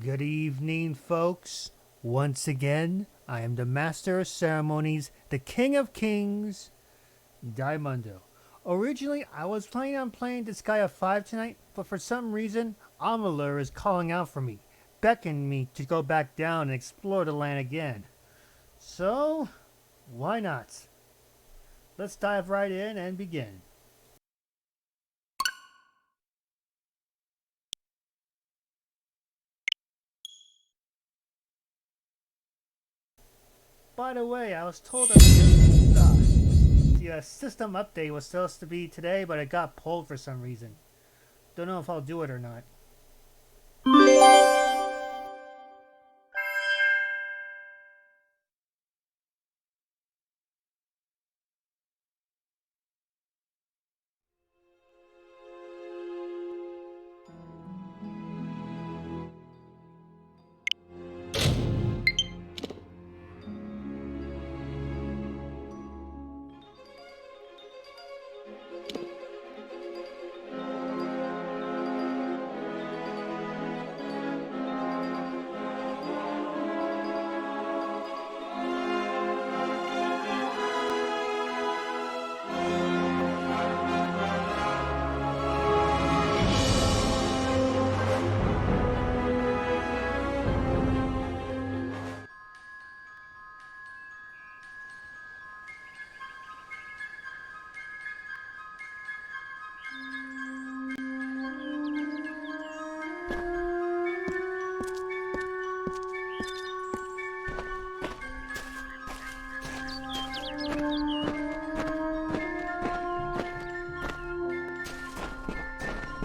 Good evening, folks. Once again, I am the Master of Ceremonies, the King of Kings, Diamundo. Originally, I was planning on playing Disgaea 5 tonight, but for some reason, Amalur is calling out for me, beckoning me to go back down and explore the land again. So, why not? Let's dive right in and begin. By the way, I was told that the system update was supposed to be today, but it got pulled for some reason. Don't know if I'll do it or not.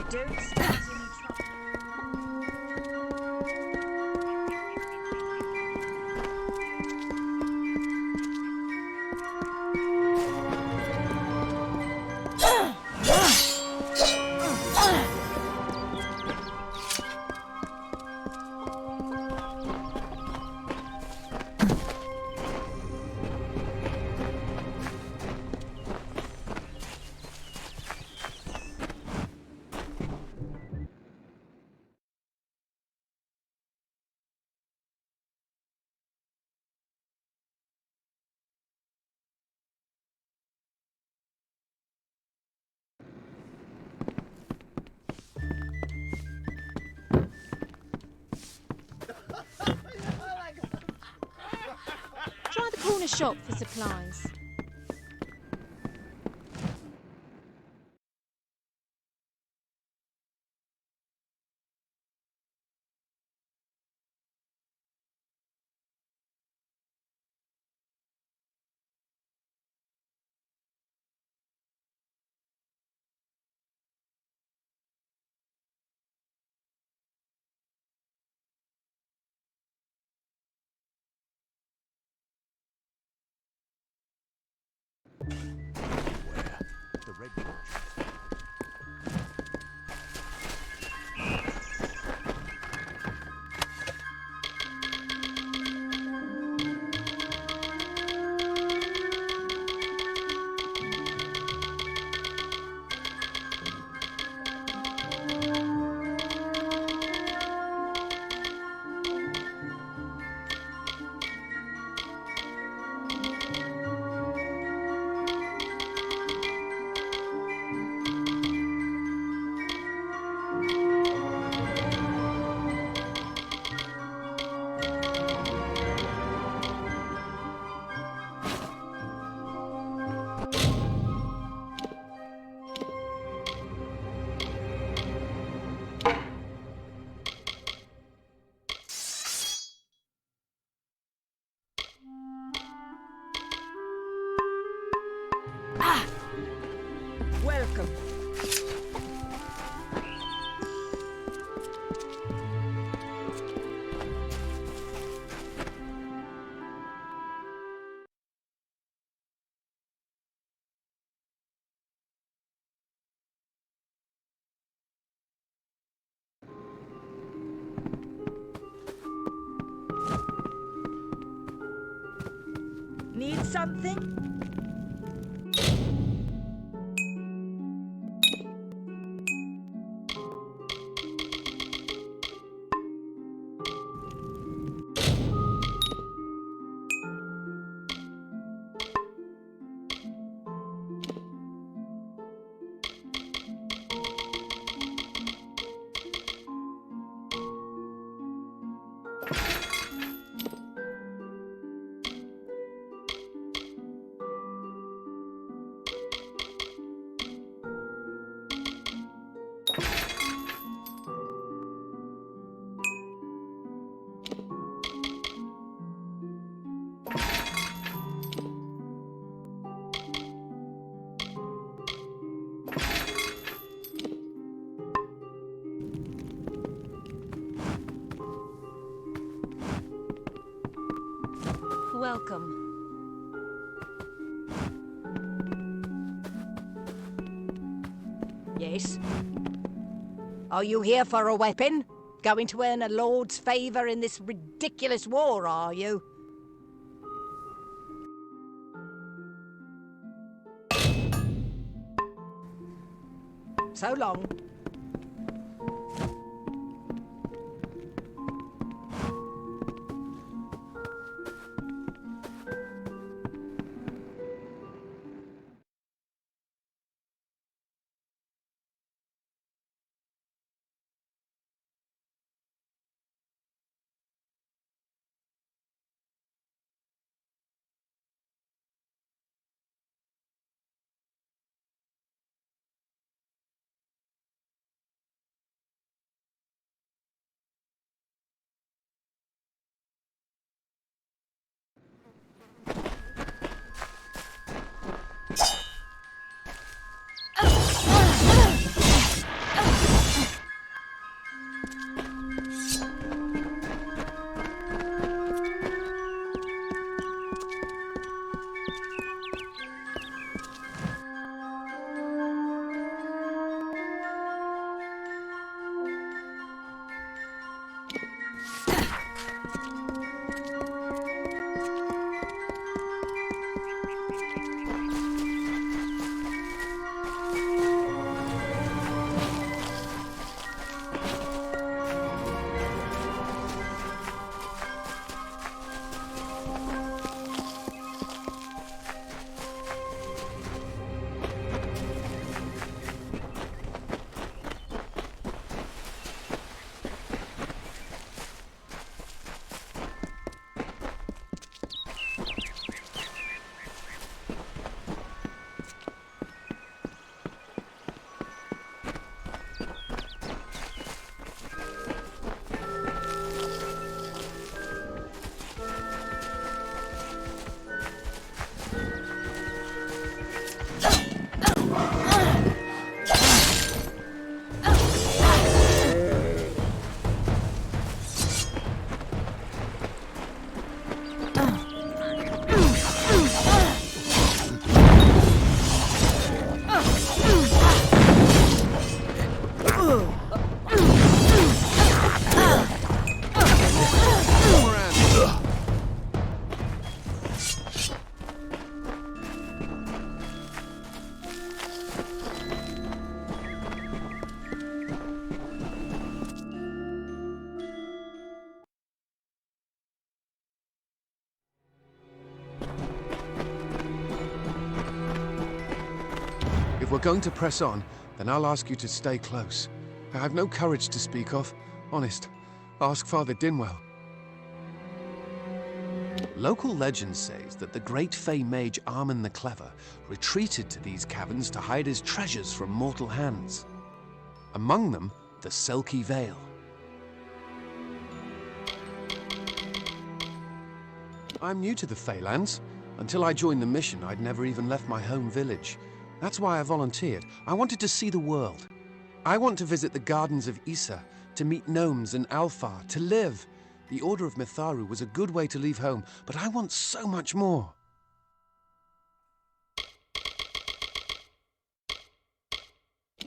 Don't start any trouble. Try the corner shop for supplies. The red bush. Welcome. Need something? Welcome. Yes? Are you here for a weapon? Going to earn a lord's favour in this ridiculous war, are you? So long. If we're going to press on, then I'll ask you to stay close. I have no courage to speak of. Honest. Ask Father Dinwell. Local legend says that the great Fey mage Armin the Clever retreated to these caverns to hide his treasures from mortal hands. Among them, the Selkie Vale. I'm new to the Feylands. Until I joined the mission, I'd never even left my home village. That's why I volunteered. I wanted to see the world. I want to visit the gardens of Issa, to meet gnomes and Alfar, to live. The Order of Mitharu was a good way to leave home, but I want so much more.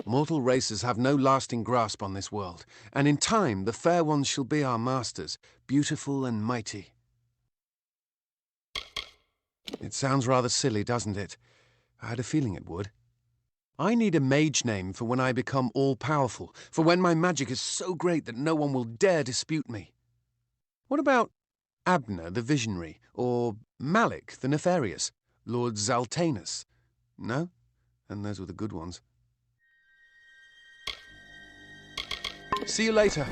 Mortal races have no lasting grasp on this world, and in time the fair ones shall be our masters, beautiful and mighty. It sounds rather silly, doesn't it? I had a feeling it would. I need a mage name for when I become all-powerful, for when my magic is so great that no one will dare dispute me. What about Abner the Visionary, or Malik the Nefarious, Lord Zaltanus? No? And those were the good ones. See you later.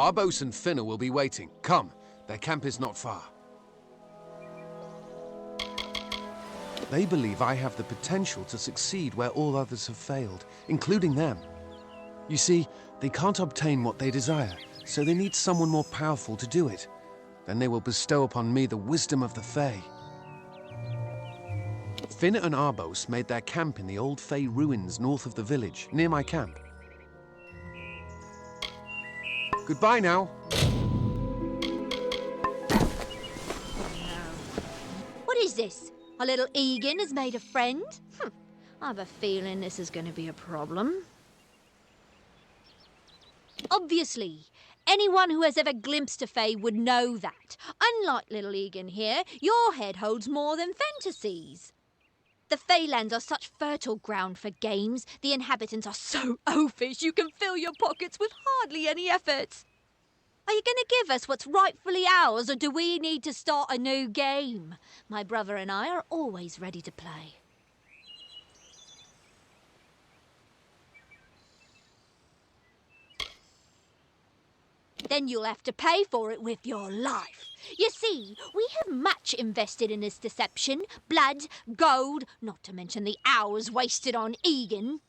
Arbos and Finna will be waiting. Come, their camp is not far. They believe I have the potential to succeed where all others have failed, including them. You see, they can't obtain what they desire, so they need someone more powerful to do it. Then they will bestow upon me the wisdom of the Fae. Finna and Arbos made their camp in the old Fae ruins north of the village, near my camp. Goodbye now. What is this? Our little Egan has made a friend? I have a feeling this is going to be a problem. Obviously, anyone who has ever glimpsed a Fae would know that. Unlike little Egan here, your head holds more than fantasies. The Feylands are such fertile ground for games. The inhabitants are so oafish you can fill your pockets with hardly any effort. Are you going to give us what's rightfully ours, or do we need to start a new game? My brother and I are always ready to play. Then you'll have to pay for it with your life. You see, we have much invested in this deception. Blood, gold, not to mention the hours wasted on Egan.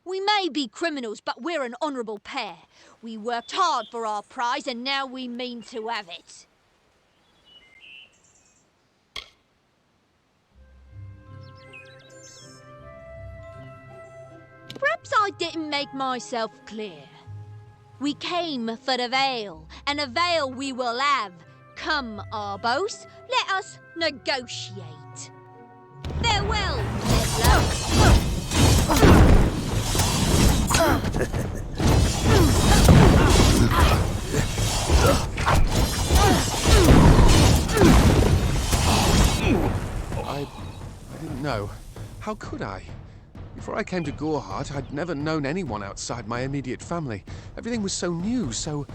We may be criminals, but we're an honourable pair. We worked hard for our prize, and now we mean to have it. Perhaps I didn't make myself clear. We came for the veil, and a veil we will have. Come, Arbos, let us negotiate. Farewell, meddler. I didn't know. How could I? Before I came to Goreheart, I'd never known anyone outside my immediate family. Everything was so new, so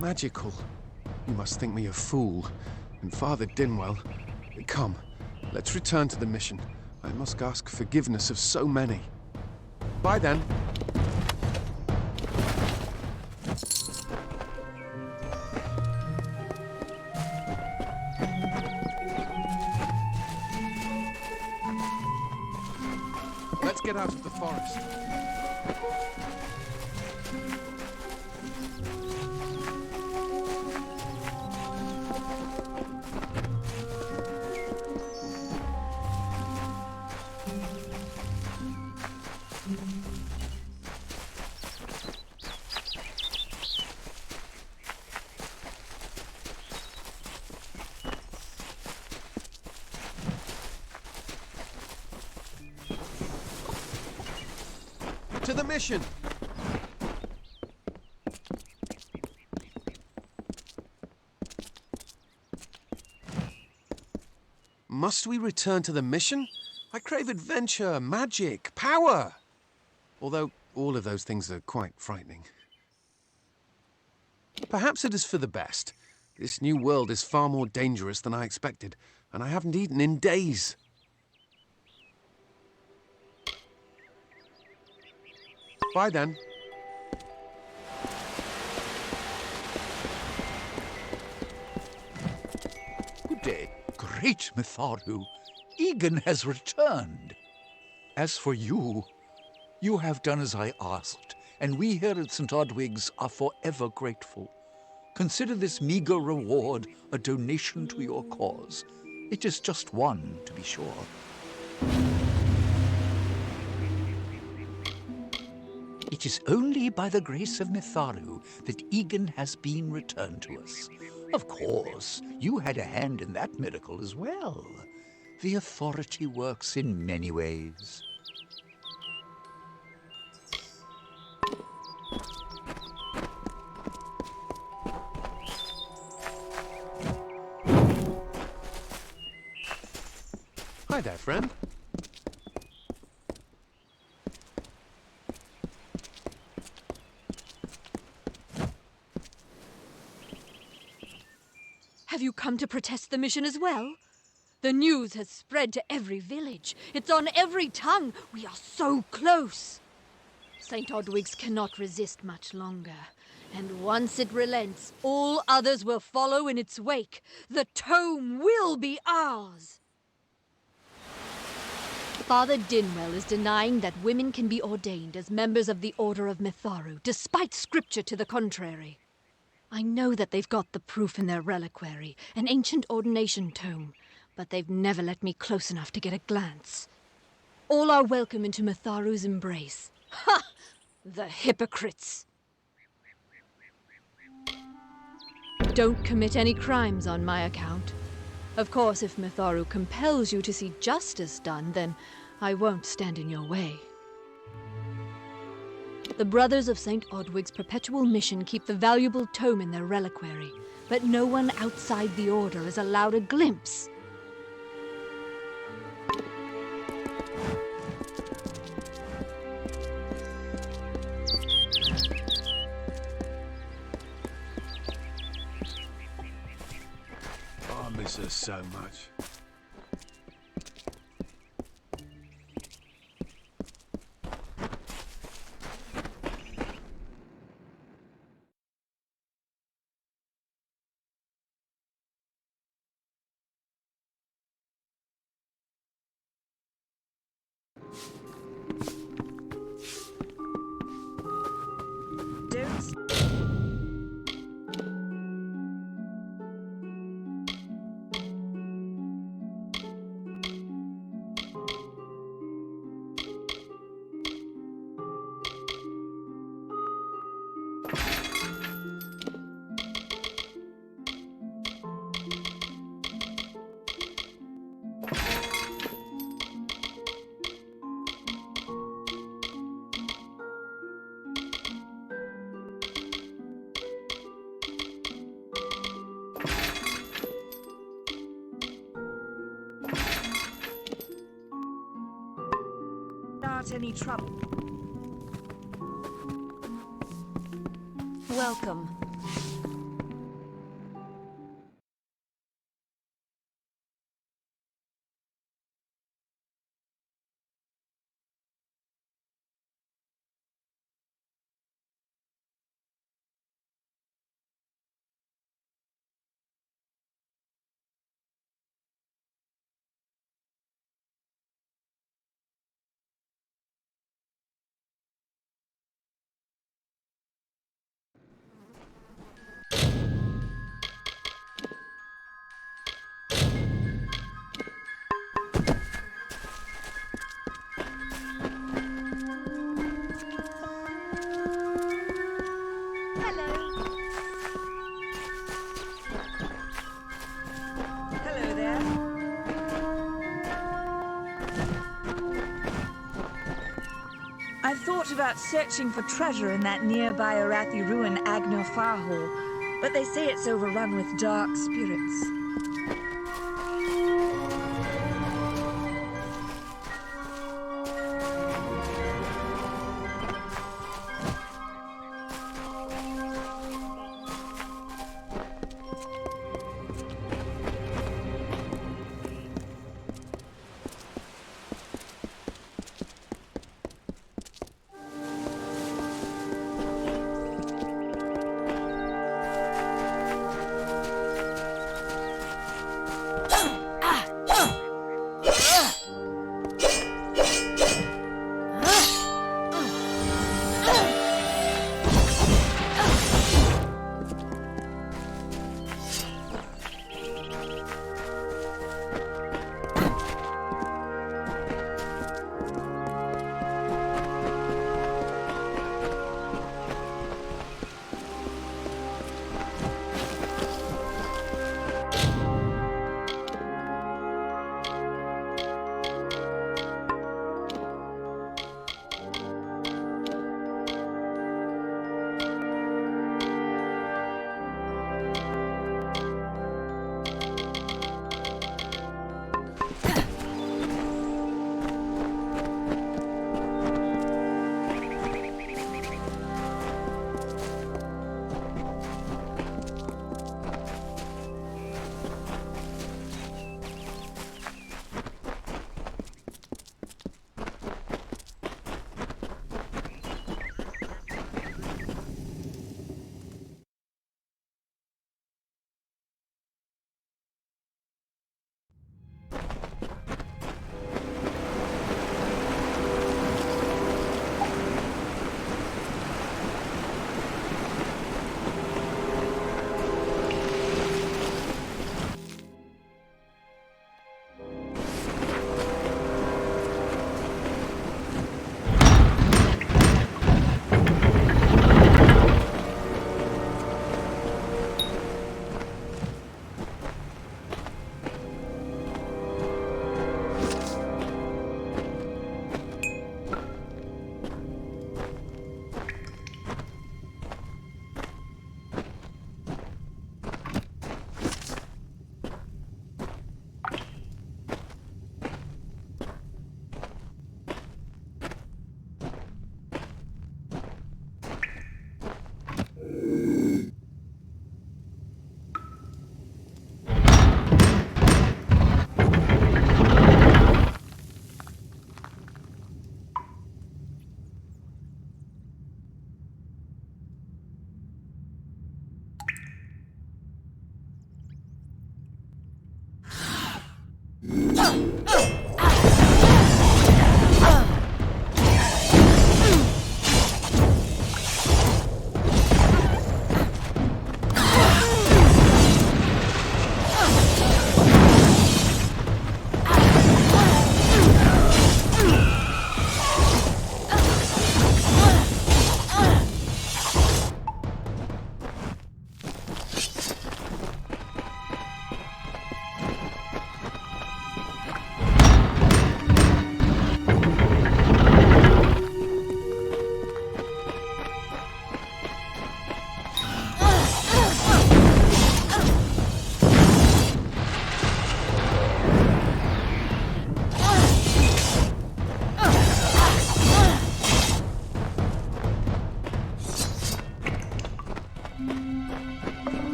magical. You must think me a fool. And Father Dinwell... Come, let's return to the mission. I must ask forgiveness of so many. Bye then. Let's get out of the forest. To the mission! Must we return to the mission? I crave adventure, magic, power! Although all of those things are quite frightening. Perhaps it is for the best. This new world is far more dangerous than I expected, and I haven't eaten in days. Bye then. Good day. Great Mitharu. Egan has returned. As for you, you have done as I asked, and we here at St. Odwig's are forever grateful. Consider this meager reward a donation to your cause. It is just one, to be sure. It is only by the grace of Mitharu that Egan has been returned to us. Of course, you had a hand in that miracle as well. The authority works in many ways. Hi there, friend. Have you come to protest the mission as well? The news has spread to every village. It's on every tongue. We are so close. St. Odwig's cannot resist much longer. And once it relents, all others will follow in its wake. The tome will be ours. Father Dinwell is denying that women can be ordained as members of the Order of Mitharu, despite scripture to the contrary. I know that they've got the proof in their reliquary, an ancient ordination tome, but they've never let me close enough to get a glance. All are welcome into Mitharu's embrace. Ha! The hypocrites! Don't commit any crimes on my account. Of course, if Mitharu compels you to see justice done, then I won't stand in your way. The Brothers of St. Odwig's perpetual mission keep the valuable tome in their reliquary, but no one outside the Order is allowed a glimpse. I miss her so much. Don't. Not any trouble. Welcome. Hello there. I've thought about searching for treasure in that nearby Arathi ruin Agnor Farhall, but they say it's overrun with dark spirits.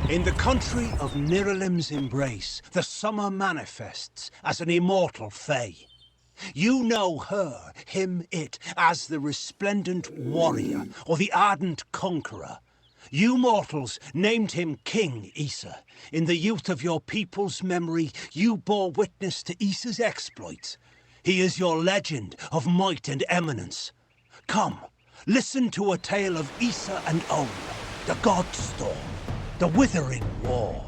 In the country of Niralim's embrace, the summer manifests as an immortal fae. You know her, him, it, as the resplendent warrior, or the ardent conqueror. You mortals named him King Issa. In the youth of your people's memory, you bore witness to Issa's exploits. He is your legend of might and eminence. Come, listen to a tale of Issa and On, the God Storm, the Withering War.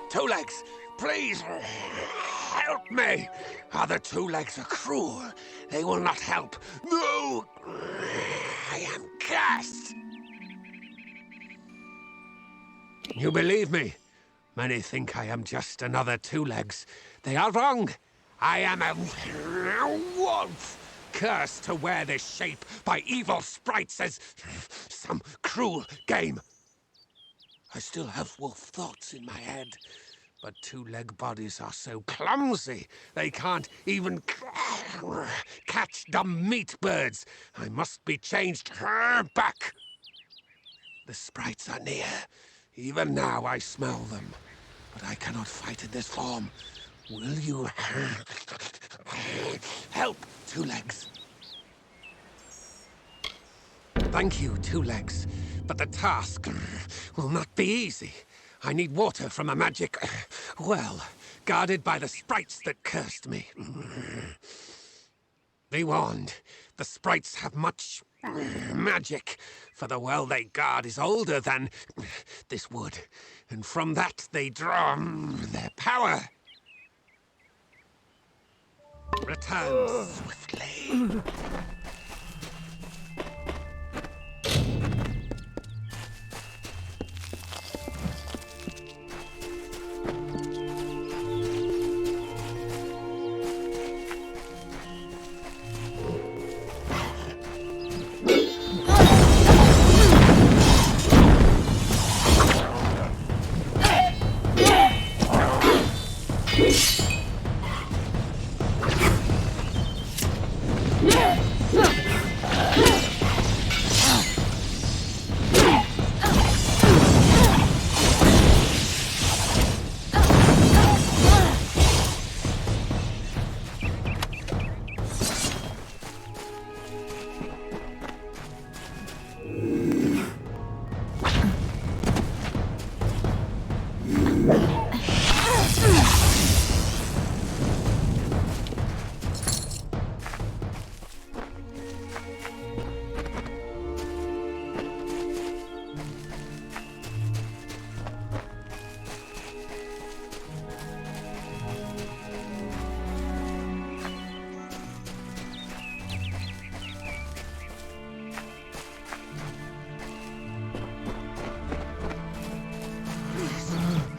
Two Legs, please, help me. Other Two Legs are cruel. They will not help. No! I am cursed. You believe me? Many think I am just another Two Legs. They are wrong. I am a wolf, cursed to wear this shape by evil sprites as some cruel game. I still have wolf thoughts in my head, but two-leg bodies are so clumsy, they can't even catch dumb meat birds. I must be changed back. The sprites are near. Even now I smell them, but I cannot fight in this form. Will you help, Two Legs? Thank you, Two Legs, but the task will not be easy. I need water from a magic well, guarded by the sprites that cursed me. Be warned, the sprites have much magic, for the well they guard is older than this wood, and from that they draw their power. Return swiftly.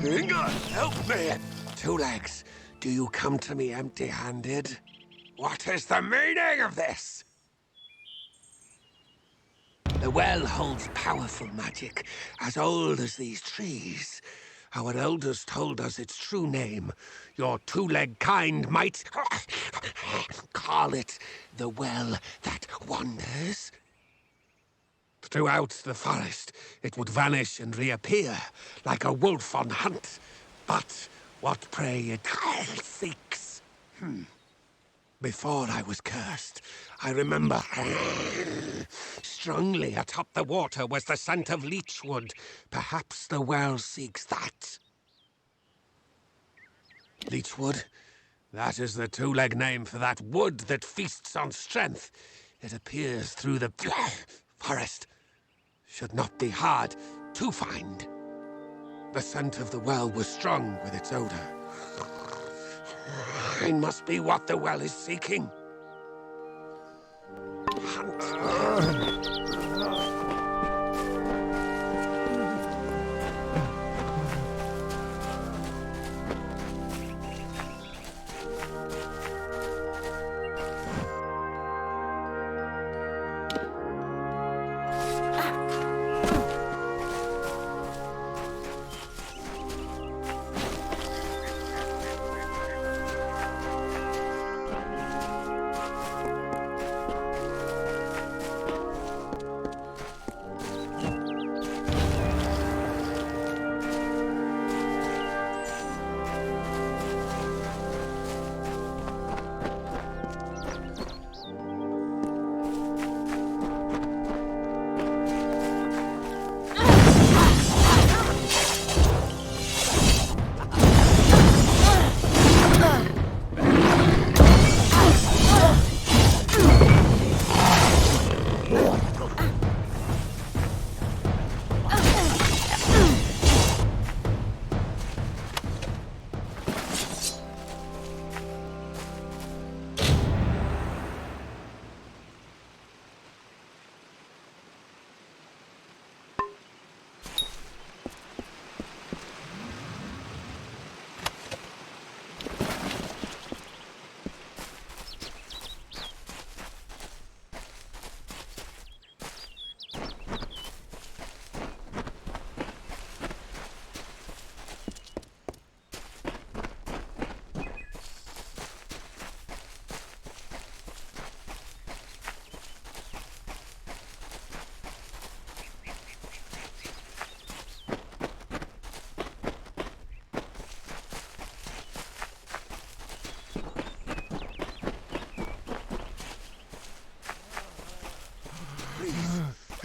Inga, help me! Two Legs, do you come to me empty-handed? What is the meaning of this? The well holds powerful magic, as old as these trees. Our elders told us its true name. Your two-leg kind might call it the well that wanders. Throughout the forest, it would vanish and reappear, like a wolf on hunt. But what prey it seeks. Before I was cursed, I remember strongly atop the water was the scent of leechwood. Perhaps the well seeks that. Leechwood? That is the two-leg name for that wood that feasts on strength. It appears through the forest. Should not be hard to find. The scent of the well was strong with its odor. It must be what the well is seeking. Hunt.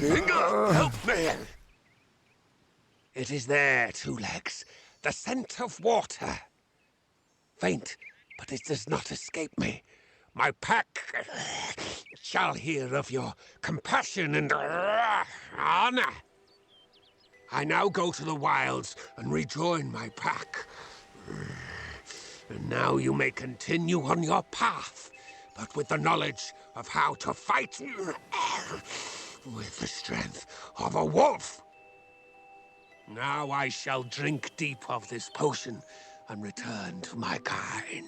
Inga, help me! It is there, Two Legs. The scent of water. Faint, but it does not escape me. My pack shall hear of your compassion and honor. I now go to the wilds and rejoin my pack. And now you may continue on your path, but with the knowledge of how to fight with the strength of a wolf. Now I shall drink deep of this potion and return to my kind.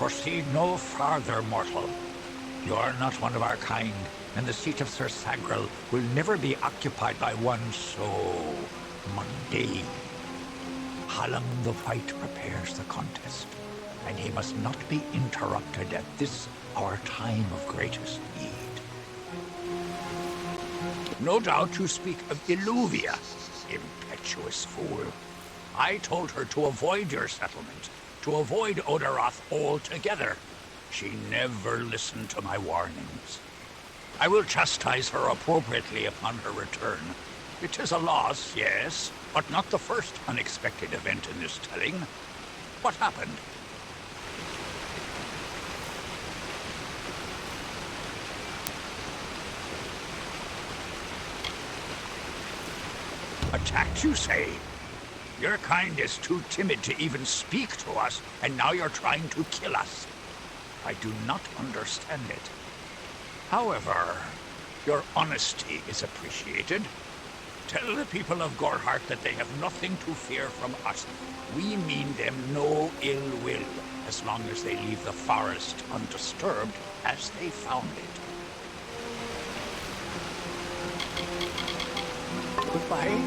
Proceed no farther, mortal. You are not one of our kind, and the seat of Sir Sagrel will never be occupied by one so mundane. Hallam the White prepares the contest, and he must not be interrupted at this our time of greatest need. No doubt you speak of Illuvia, impetuous fool. I told her to avoid your settlement, to avoid Odaroth altogether. She never listened to my warnings. I will chastise her appropriately upon her return. It is a loss, yes, but not the first unexpected event in this telling. What happened? Attacked, you say? Your kind is too timid to even speak to us, and now you're trying to kill us. I do not understand it. However, your honesty is appreciated. Tell the people of Gorhart that they have nothing to fear from us. We mean them no ill will, as long as they leave the forest undisturbed as they found it. Goodbye.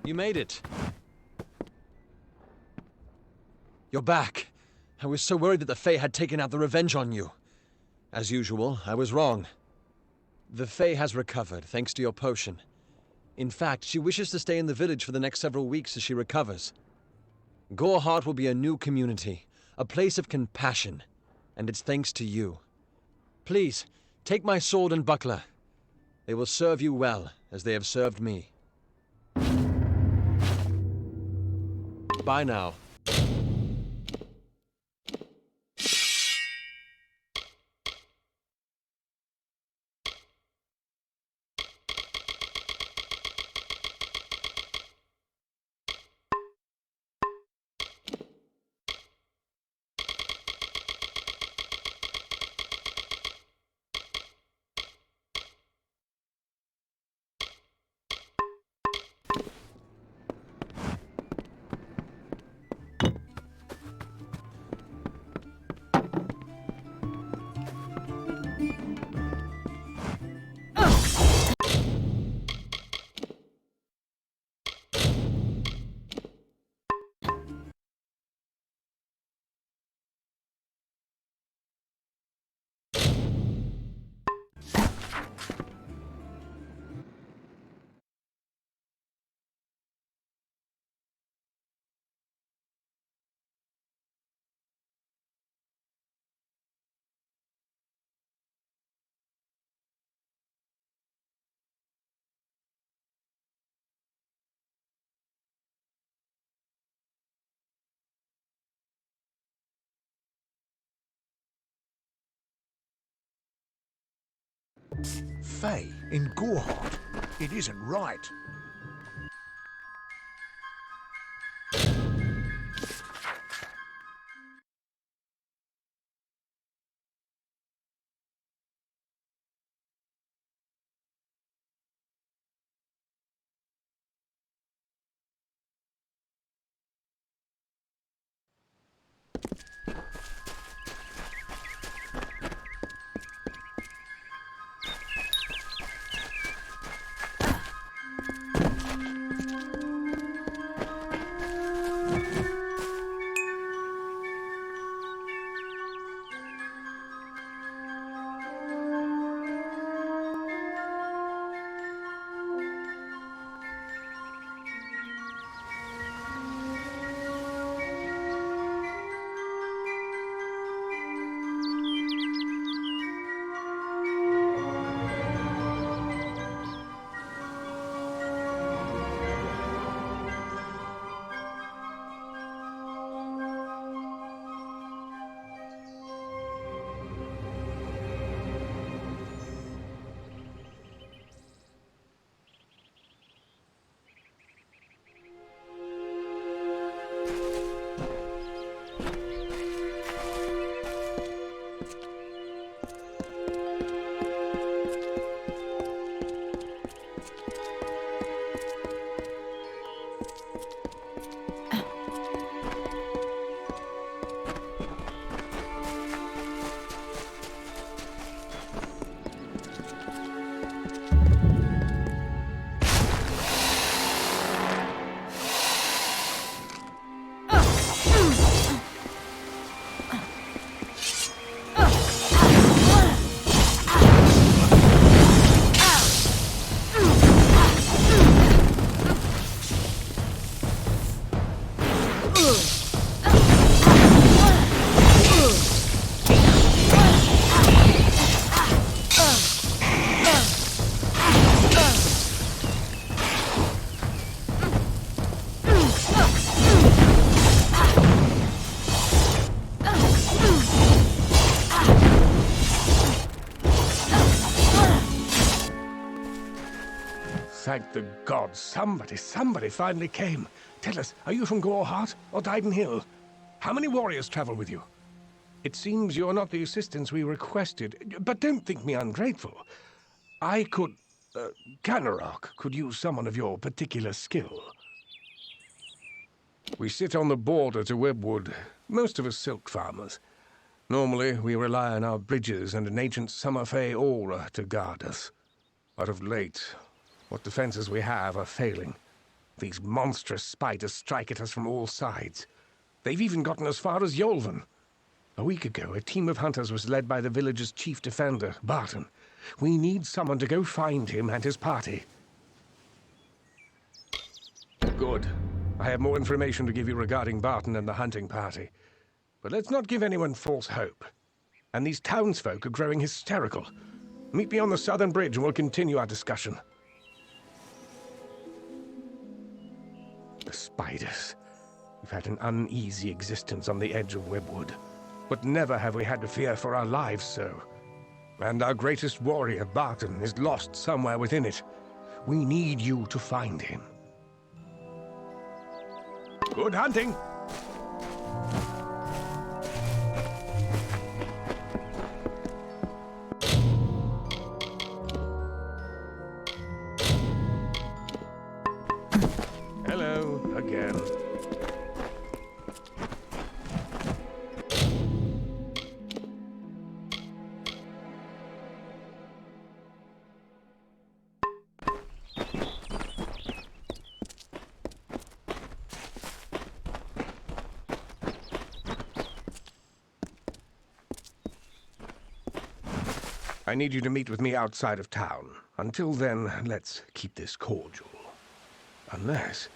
You made it. You're back. I was so worried that the Fae had taken out the revenge on you. As usual, I was wrong. The Fae has recovered, thanks to your potion. In fact, she wishes to stay in the village for the next several weeks as she recovers. Goreheart will be a new community, a place of compassion, and it's thanks to you. Please, take my sword and buckler. They will serve you well, as they have served me. Bye now. Fae in Goreheart. It isn't right. Thank the gods. Somebody finally came. Tell us, are you from Goreheart or Dyden Hill? How many warriors travel with you? It seems you're not the assistance we requested, but don't think me ungrateful. I could... Canarok could use someone of your particular skill. We sit on the border to Webwood, most of us silk farmers. Normally, we rely on our bridges and an ancient summer fae aura to guard us. But of late, what defenses we have are failing. These monstrous spiders strike at us from all sides. They've even gotten as far as Yolvan. A week ago, a team of hunters was led by the village's chief defender, Barton. We need someone to go find him and his party. Good. I have more information to give you regarding Barton and the hunting party. But let's not give anyone false hope. And these townsfolk are growing hysterical. Meet me on the southern bridge and we'll continue our discussion. The spiders. We've had an uneasy existence on the edge of Webwood. But never have we had to fear for our lives so. And our greatest warrior, Barton, is lost somewhere within it. We need you to find him. Good hunting! Hello, again. I need you to meet with me outside of town. Until then, let's keep this cordial. Unless...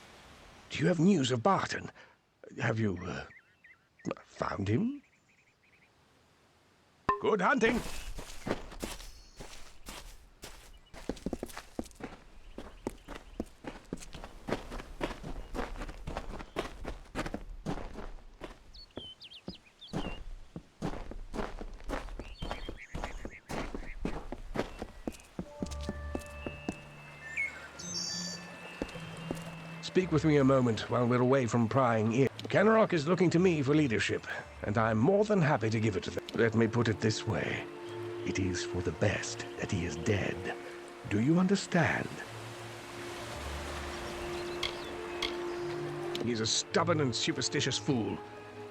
Do you have news of Barton? Have you, found him? Good hunting! Speak with me a moment while we're away from prying ears. Kenrock is looking to me for leadership, and I'm more than happy to give it to them. Let me put it this way. It is for the best that he is dead. Do you understand? He's a stubborn and superstitious fool.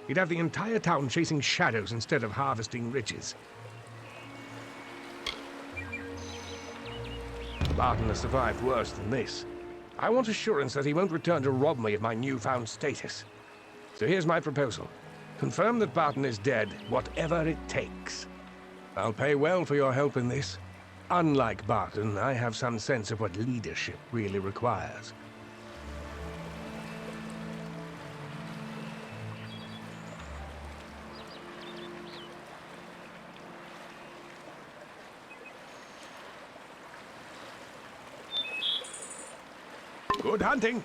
He'd have the entire town chasing shadows instead of harvesting riches. Barton has survived worse than this. I want assurance that he won't return to rob me of my newfound status. So here's my proposal. Confirm that Barton is dead, whatever it takes. I'll pay well for your help in this. Unlike Barton, I have some sense of what leadership really requires. Good hunting!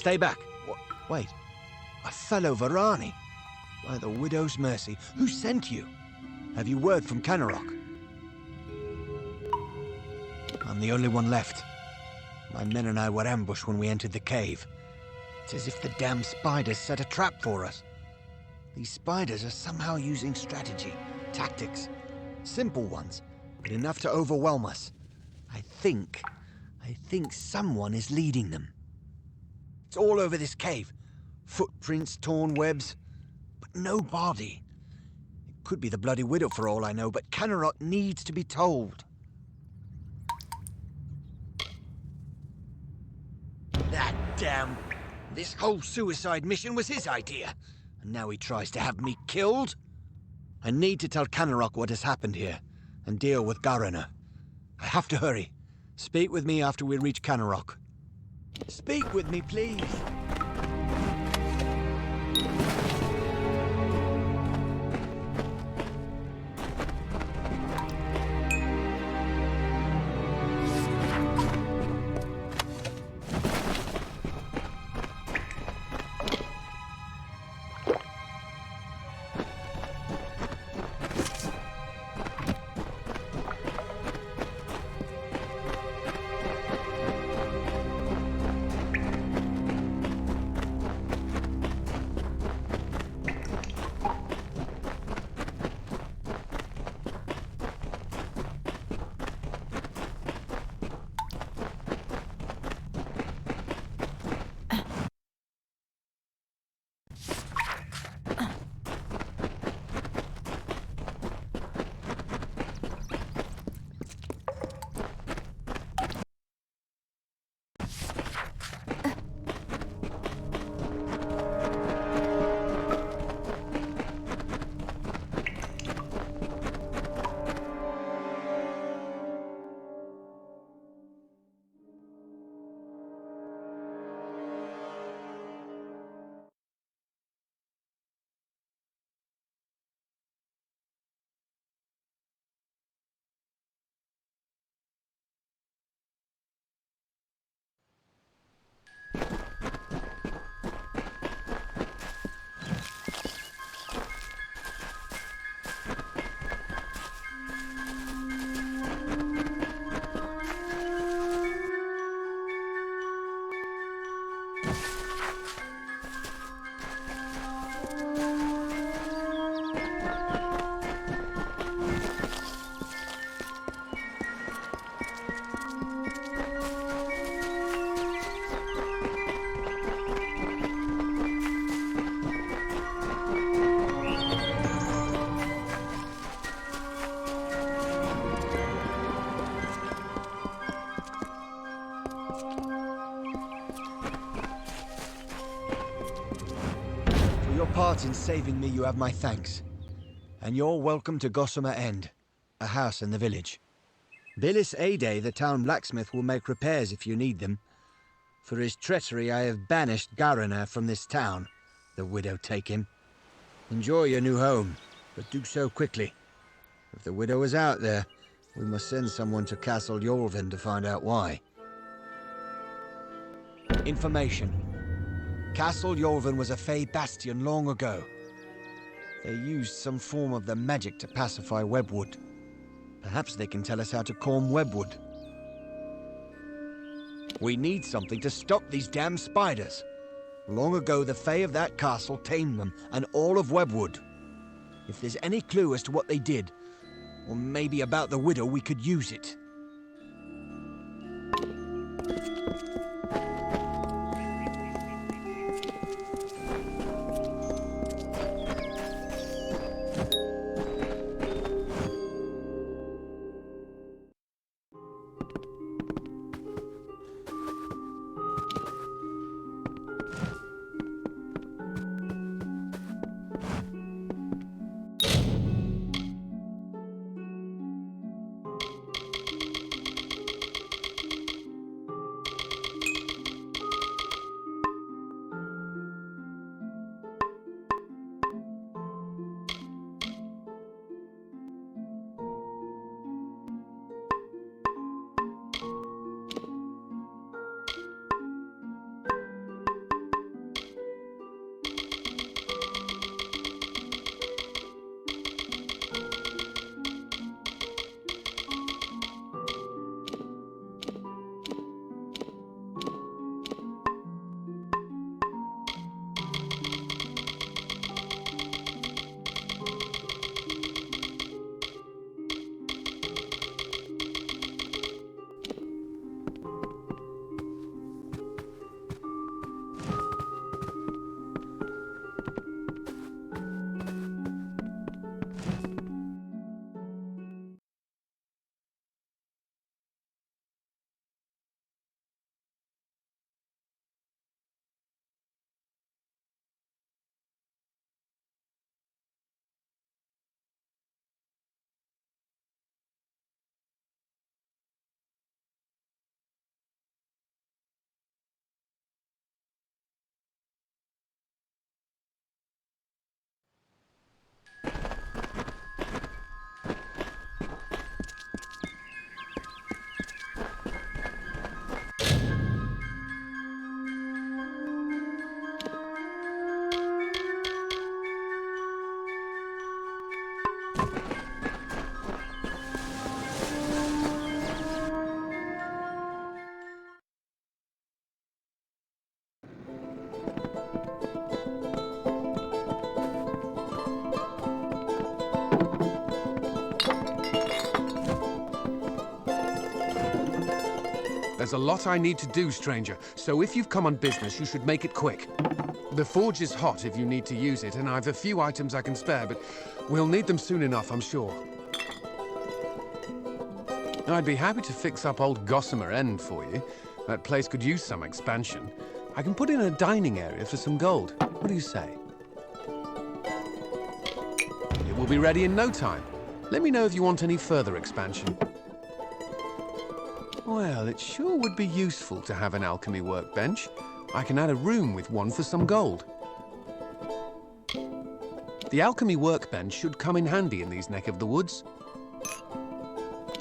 Stay back. Wait. A fellow Varani. By the widow's mercy, who sent you? Have you word from Canarok? I'm the only one left. My men and I were ambushed when we entered the cave. It's as if the damn spiders set a trap for us. These spiders are somehow using strategy, tactics. Simple ones, but enough to overwhelm us. I think someone is leading them. It's all over this cave. Footprints, torn webs, but no body. It could be the Bloody Widow for all I know, but Canarok needs to be told. That damn... This whole suicide mission was his idea, and now he tries to have me killed? I need to tell Canarok what has happened here, and deal with Garana. I have to hurry. Speak with me after we reach Canarok. Speak with me, please. Part in saving me, you have my thanks. And you're welcome to Gossamer End, a house in the village. Bilis Ade, the town blacksmith, will make repairs if you need them. For his treachery, I have banished Garana from this town. The widow take him. Enjoy your new home, but do so quickly. If the widow is out there, we must send someone to Castle Yorvin to find out why. Information. Castle Yorvin was a Fey bastion long ago. They used some form of the magic to pacify Webwood. Perhaps they can tell us how to calm Webwood. We need something to stop these damn spiders. Long ago, the Fey of that castle tamed them, and all of Webwood. If there's any clue as to what they did, or maybe about the widow, we could use it. There's a lot I need to do, stranger, so if you've come on business, you should make it quick. The forge is hot if you need to use it, and I've a few items I can spare, but we'll need them soon enough, I'm sure. I'd be happy to fix up old Gossamer End for you. That place could use some expansion. I can put in a dining area for some gold. What do you say? It will be ready in no time. Let me know if you want any further expansion. Well, it sure would be useful to have an alchemy workbench. I can add a room with one for some gold. The alchemy workbench should come in handy in these neck of the woods.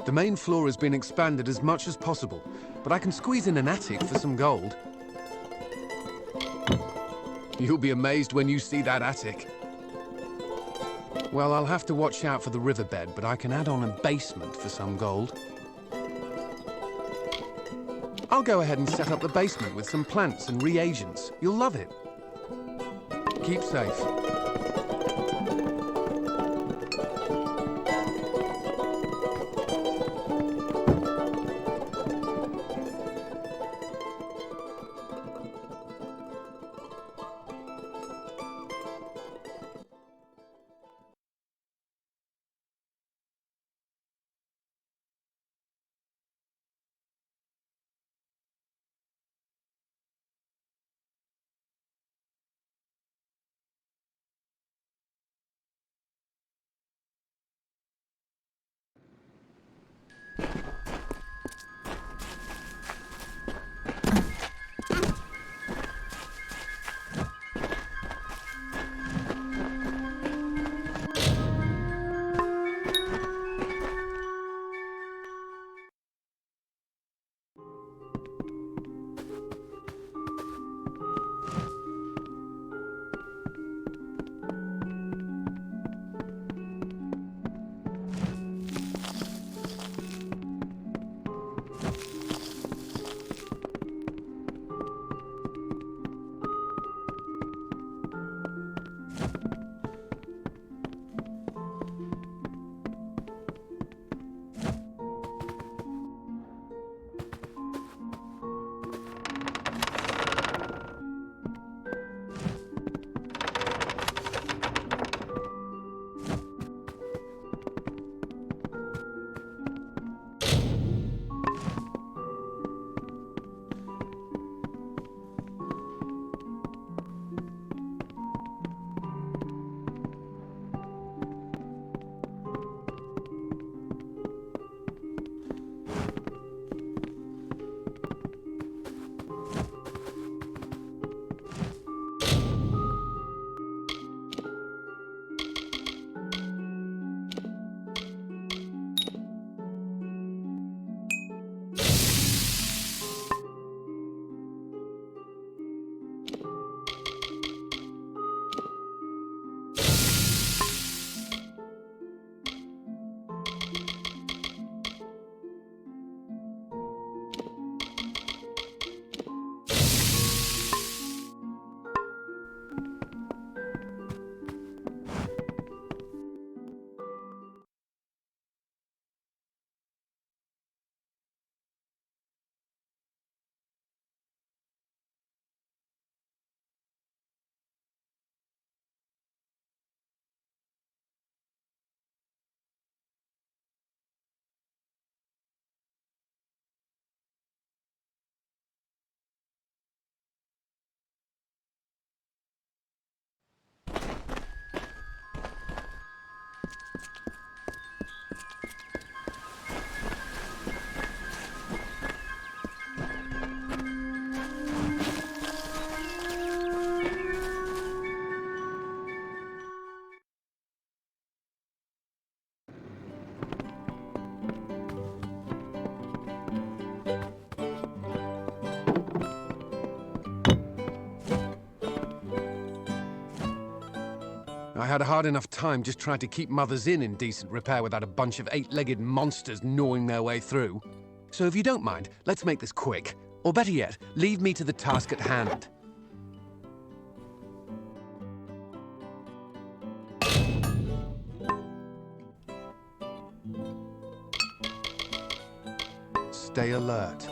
The main floor has been expanded as much as possible, but I can squeeze in an attic for some gold. You'll be amazed when you see that attic. Well, I'll have to watch out for the riverbed, but I can add on a basement for some gold. I'll go ahead and set up the basement with some plants and reagents. You'll love it. Keep safe. I had a hard enough time just trying to keep Mother's Inn in decent repair without a bunch of eight-legged monsters gnawing their way through. So if you don't mind, let's make this quick. Or better yet, leave me to the task at hand. Stay alert.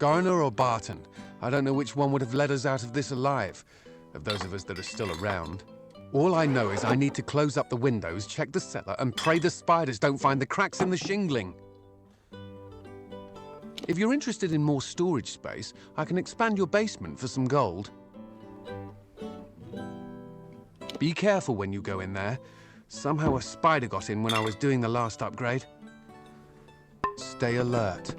Garner or Barton? I don't know which one would have led us out of this alive, of those of us that are still around. All I know is I need to close up the windows, check the cellar, and pray the spiders don't find the cracks in the shingling. If you're interested in more storage space, I can expand your basement for some gold. Be careful when you go in there. Somehow a spider got in when I was doing the last upgrade. Stay alert.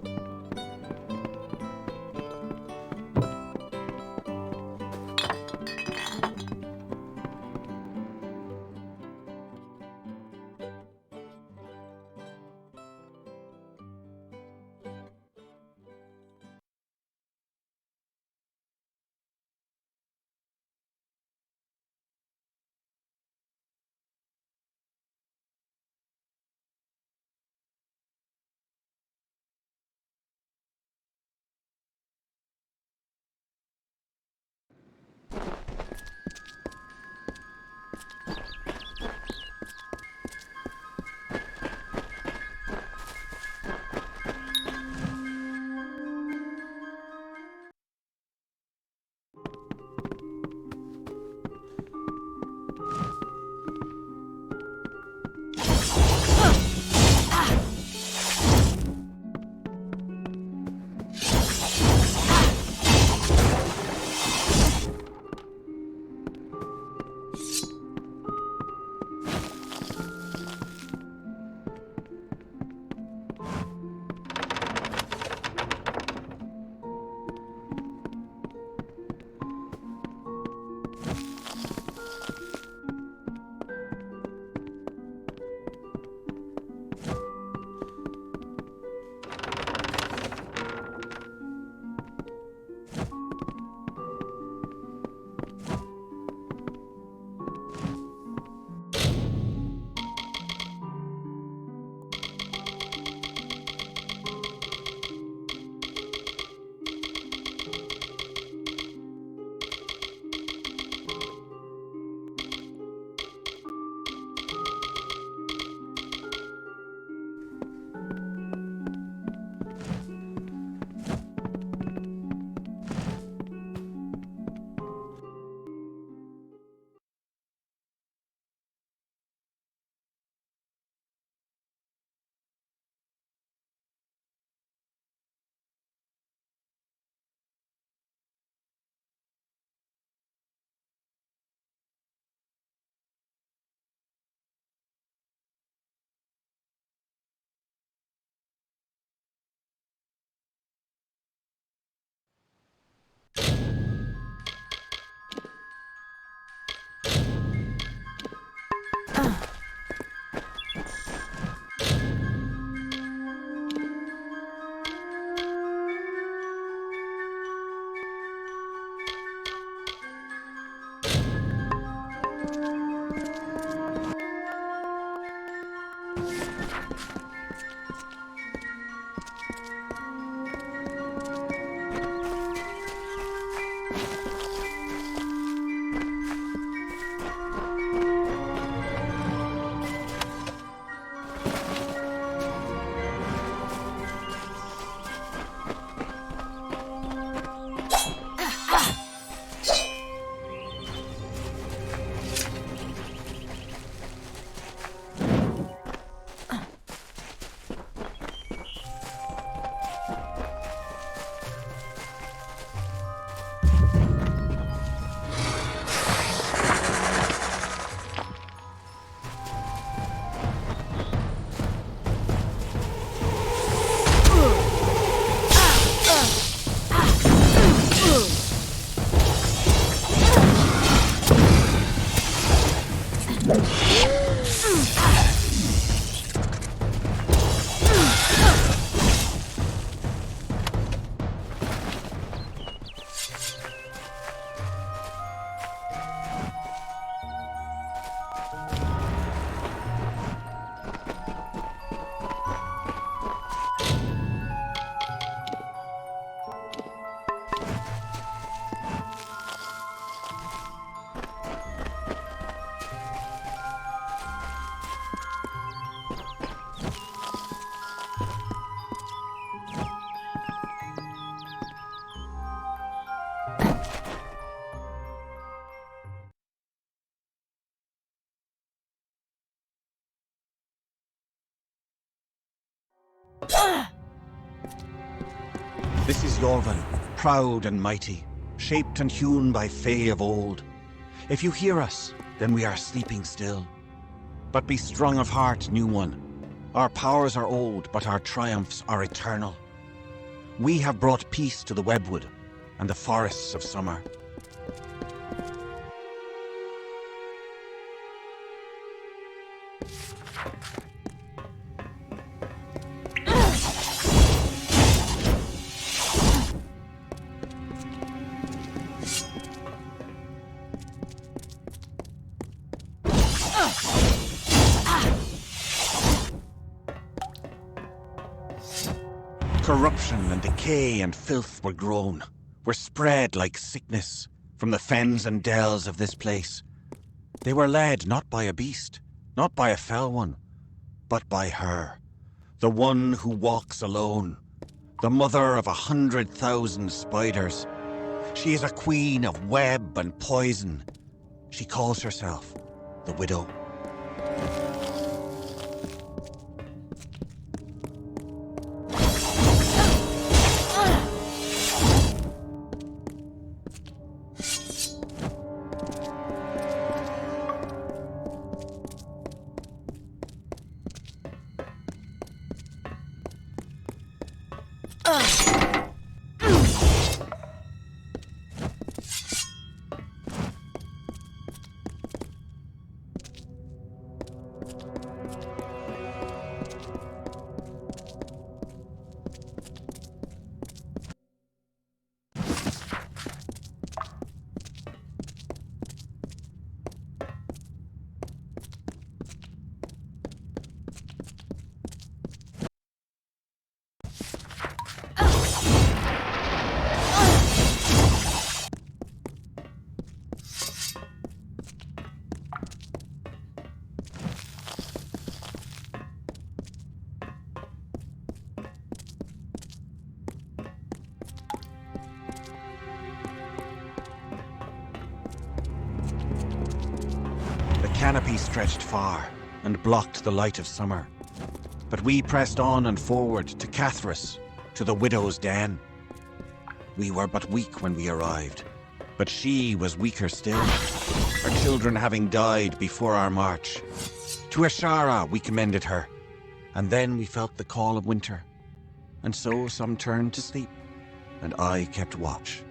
This is Yorvan, proud and mighty, shaped and hewn by Fae of old. If you hear us, then we are sleeping still. But be strong of heart, new one. Our powers are old, but our triumphs are eternal. We have brought peace to the webwood and the forests of summer. Corruption and decay and filth were grown, were spread like sickness from the fens and dells of this place. They were led not by a beast, not by a fell one, but by her, the one who walks alone, the mother of 100,000 spiders. She is a queen of web and poison. She calls herself the Widow. The canopy stretched far and blocked the light of summer. But we pressed on and forward to Cathras, to the widow's den. We were but weak when we arrived, but she was weaker still, her children having died before our march. To Ashara we commended her, and then we felt the call of winter. And so some turned to sleep, and I kept watch.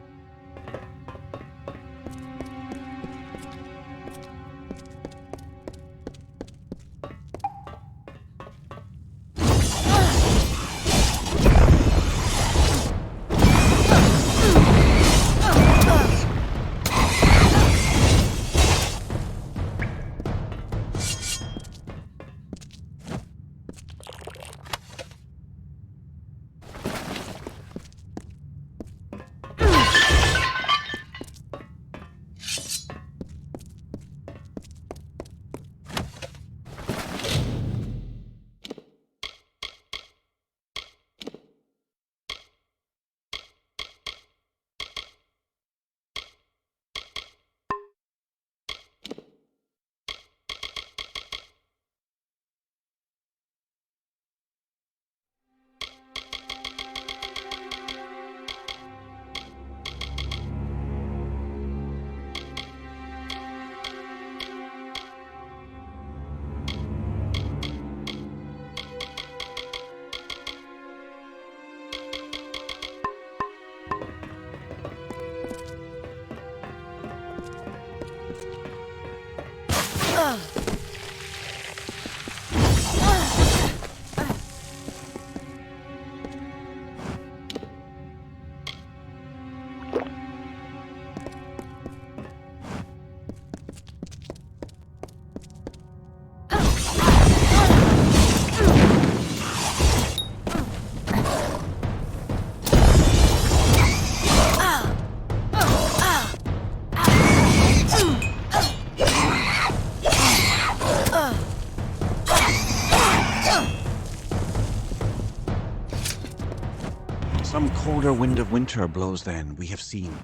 Some colder wind of winter blows then, we have seen.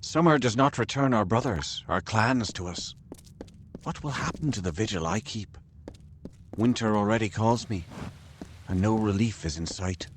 Summer does not return our brothers, our clans to us. What will happen to the vigil I keep? Winter already calls me, and no relief is in sight.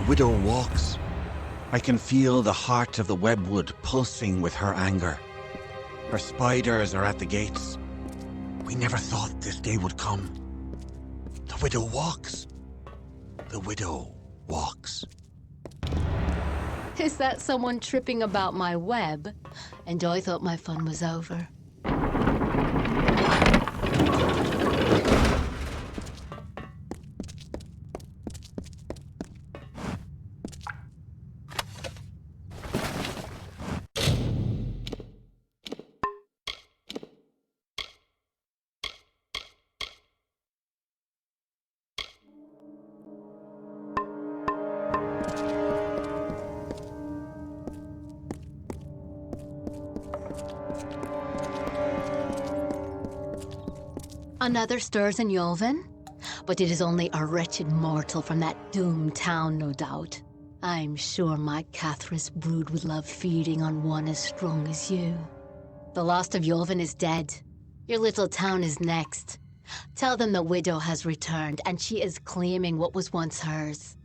widow walks. I can feel the heart of the webwood pulsing with her anger. Her spiders are at the gates. We never thought this day would come. The widow walks. The widow walks. Is that someone tripping about my web? And I thought my fun was over. Another stirs in Yolven? But it is only a wretched mortal from that doomed town, no doubt. I'm sure my Cathris brood would love feeding on one as strong as you. The last of Yolven is dead. Your little town is next. Tell them the widow has returned, and she is claiming what was once hers.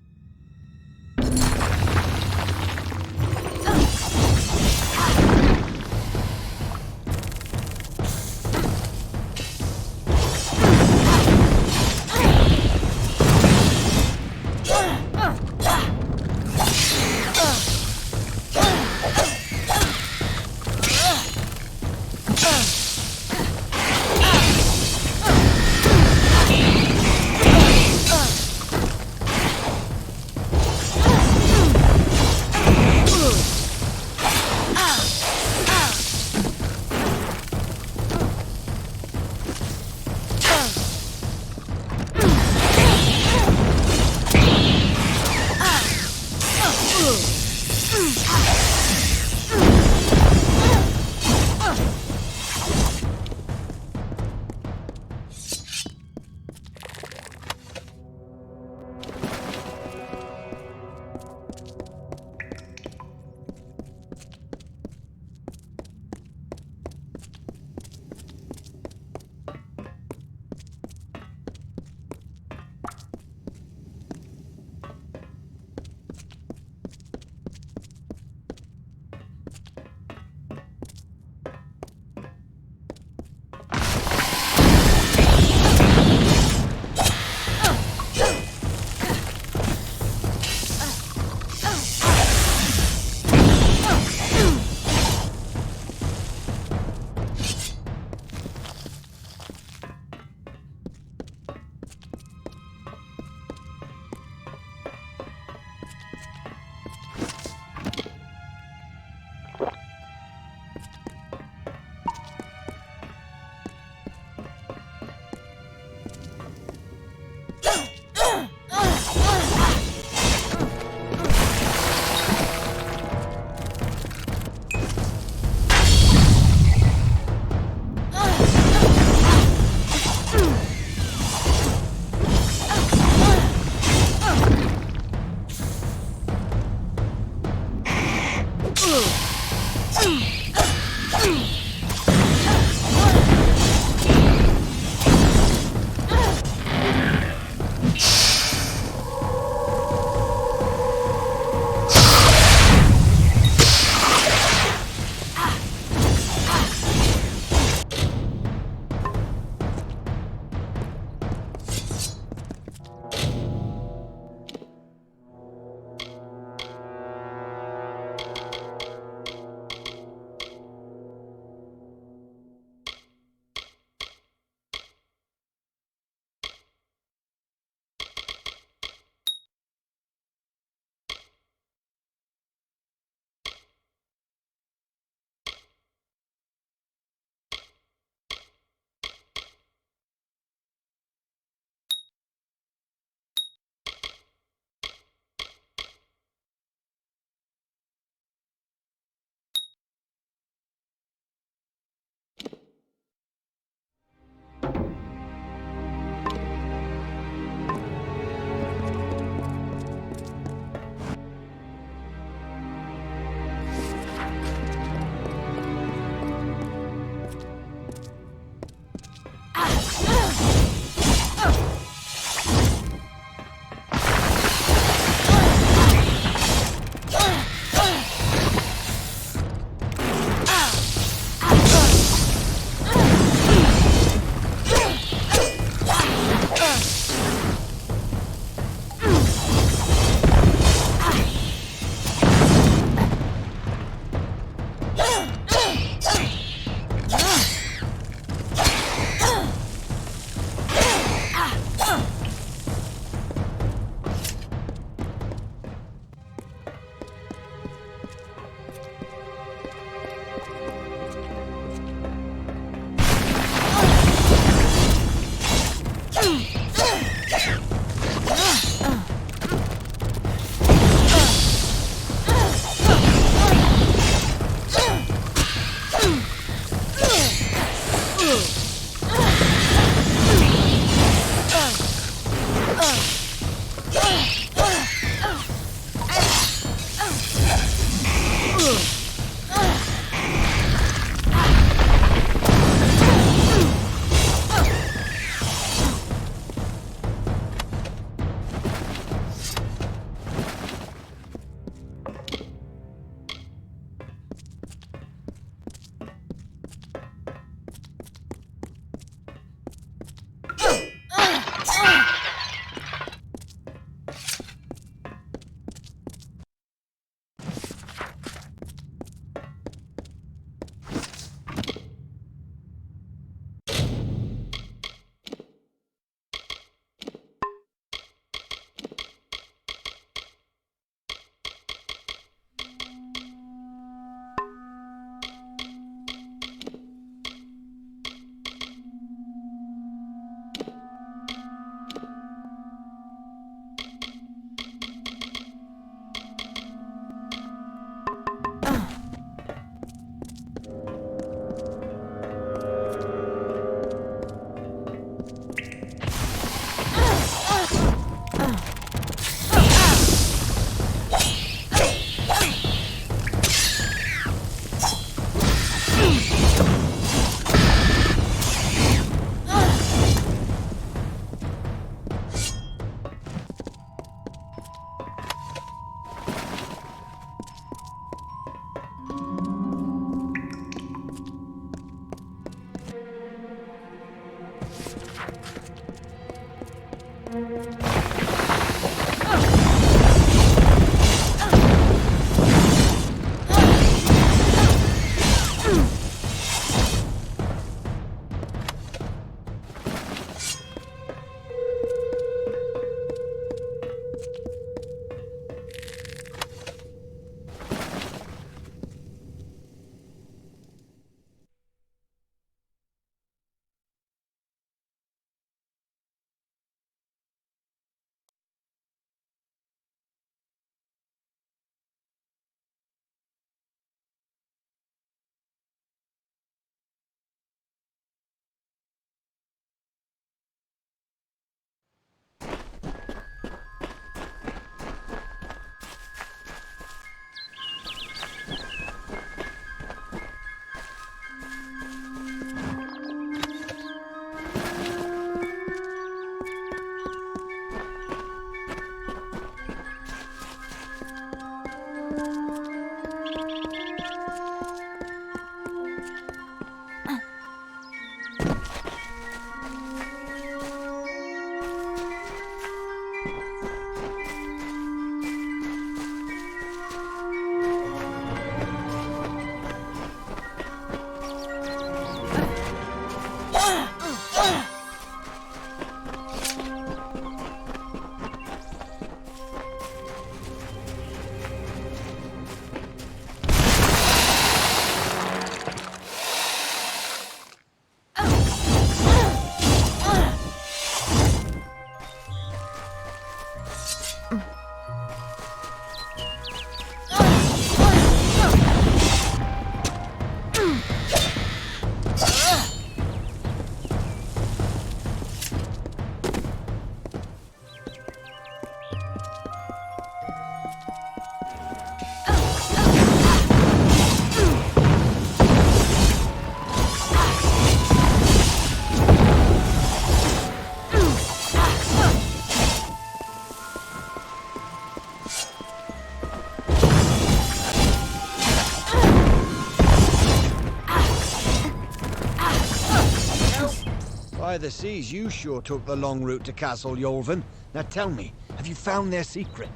By the seas, you sure took the long route to Castle Yolvin. Now tell me, have you found their secret?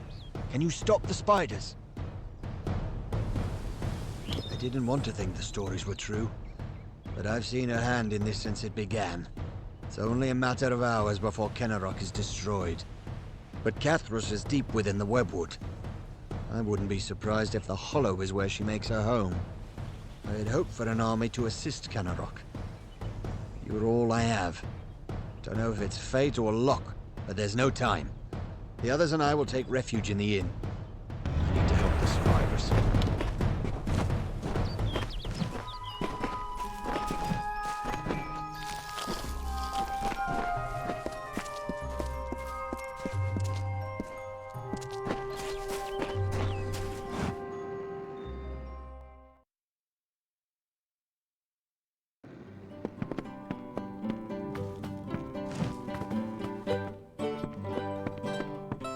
Can you stop the spiders? I didn't want to think the stories were true, but I've seen her hand in this since it began. It's only a matter of hours before Kenarok is destroyed. But Cathrus is deep within the webwood. I wouldn't be surprised if the Hollow is where she makes her home. I had hoped for an army to assist Kenarok. You're all I have. Don't know if it's fate or luck, but there's no time. The others and I will take refuge in the inn. I need to help the survivors.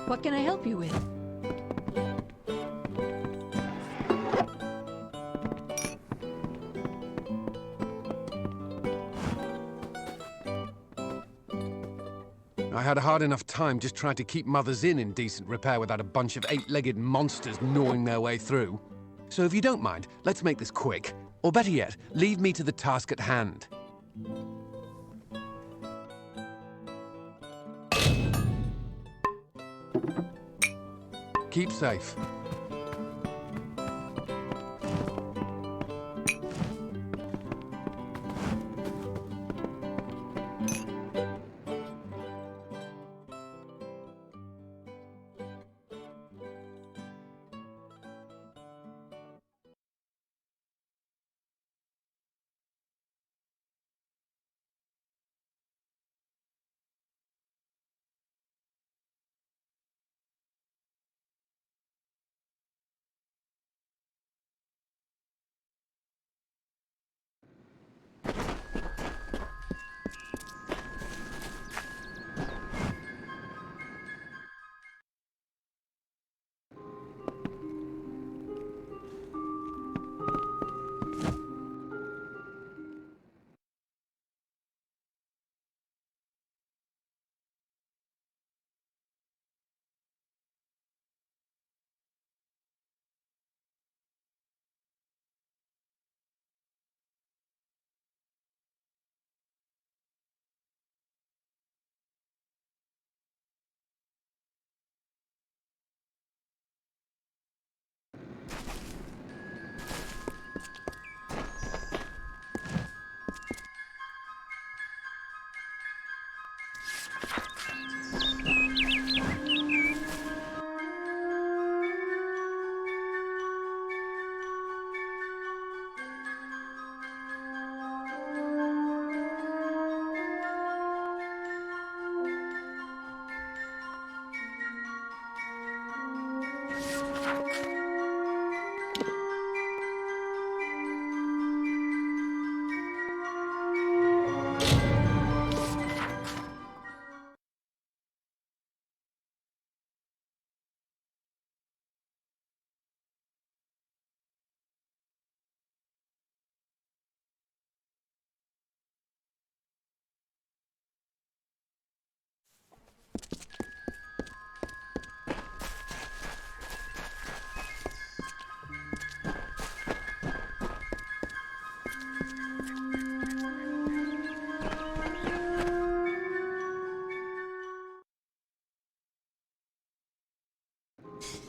What can I help you with? I had a hard enough time just trying to keep Mother's Inn in decent repair without a bunch of eight-legged monsters gnawing their way through. So if you don't mind, let's make this quick. Or better yet, leave me to the task at hand. Keep safe.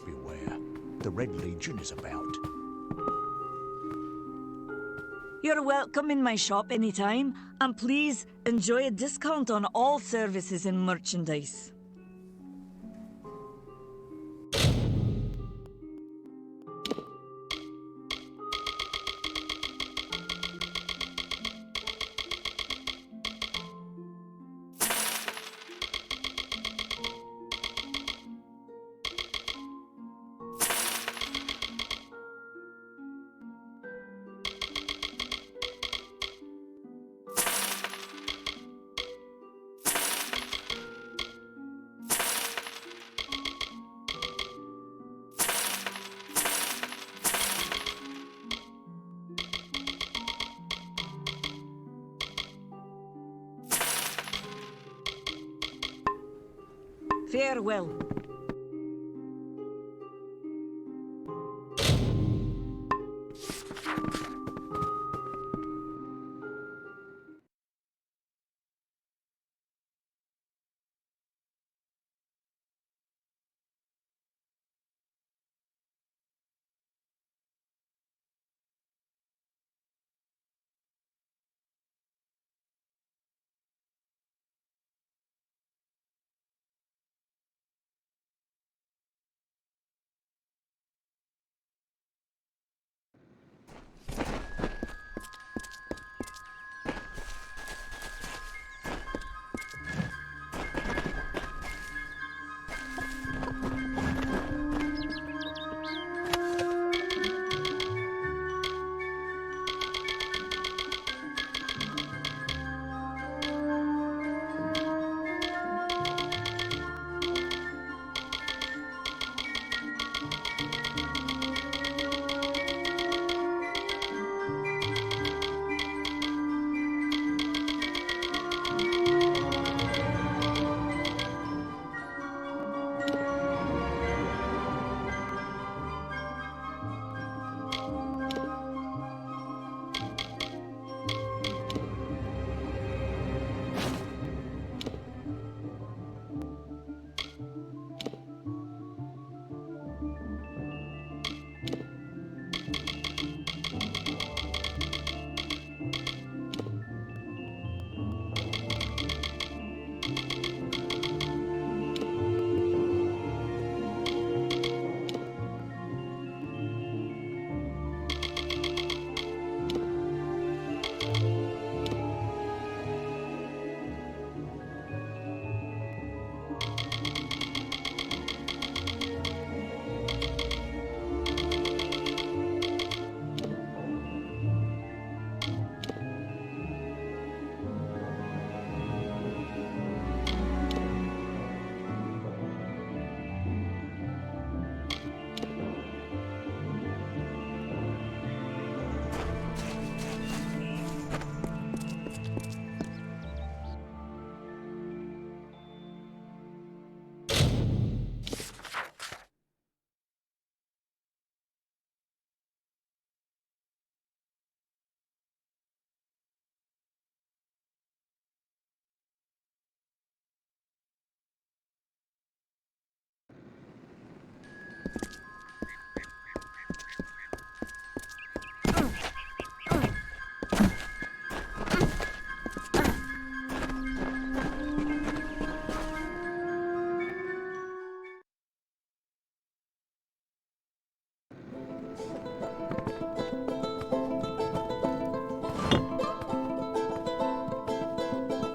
Beware. The Red Legion is about. You're welcome in my shop anytime, and please enjoy a discount on all services and merchandise. Farewell.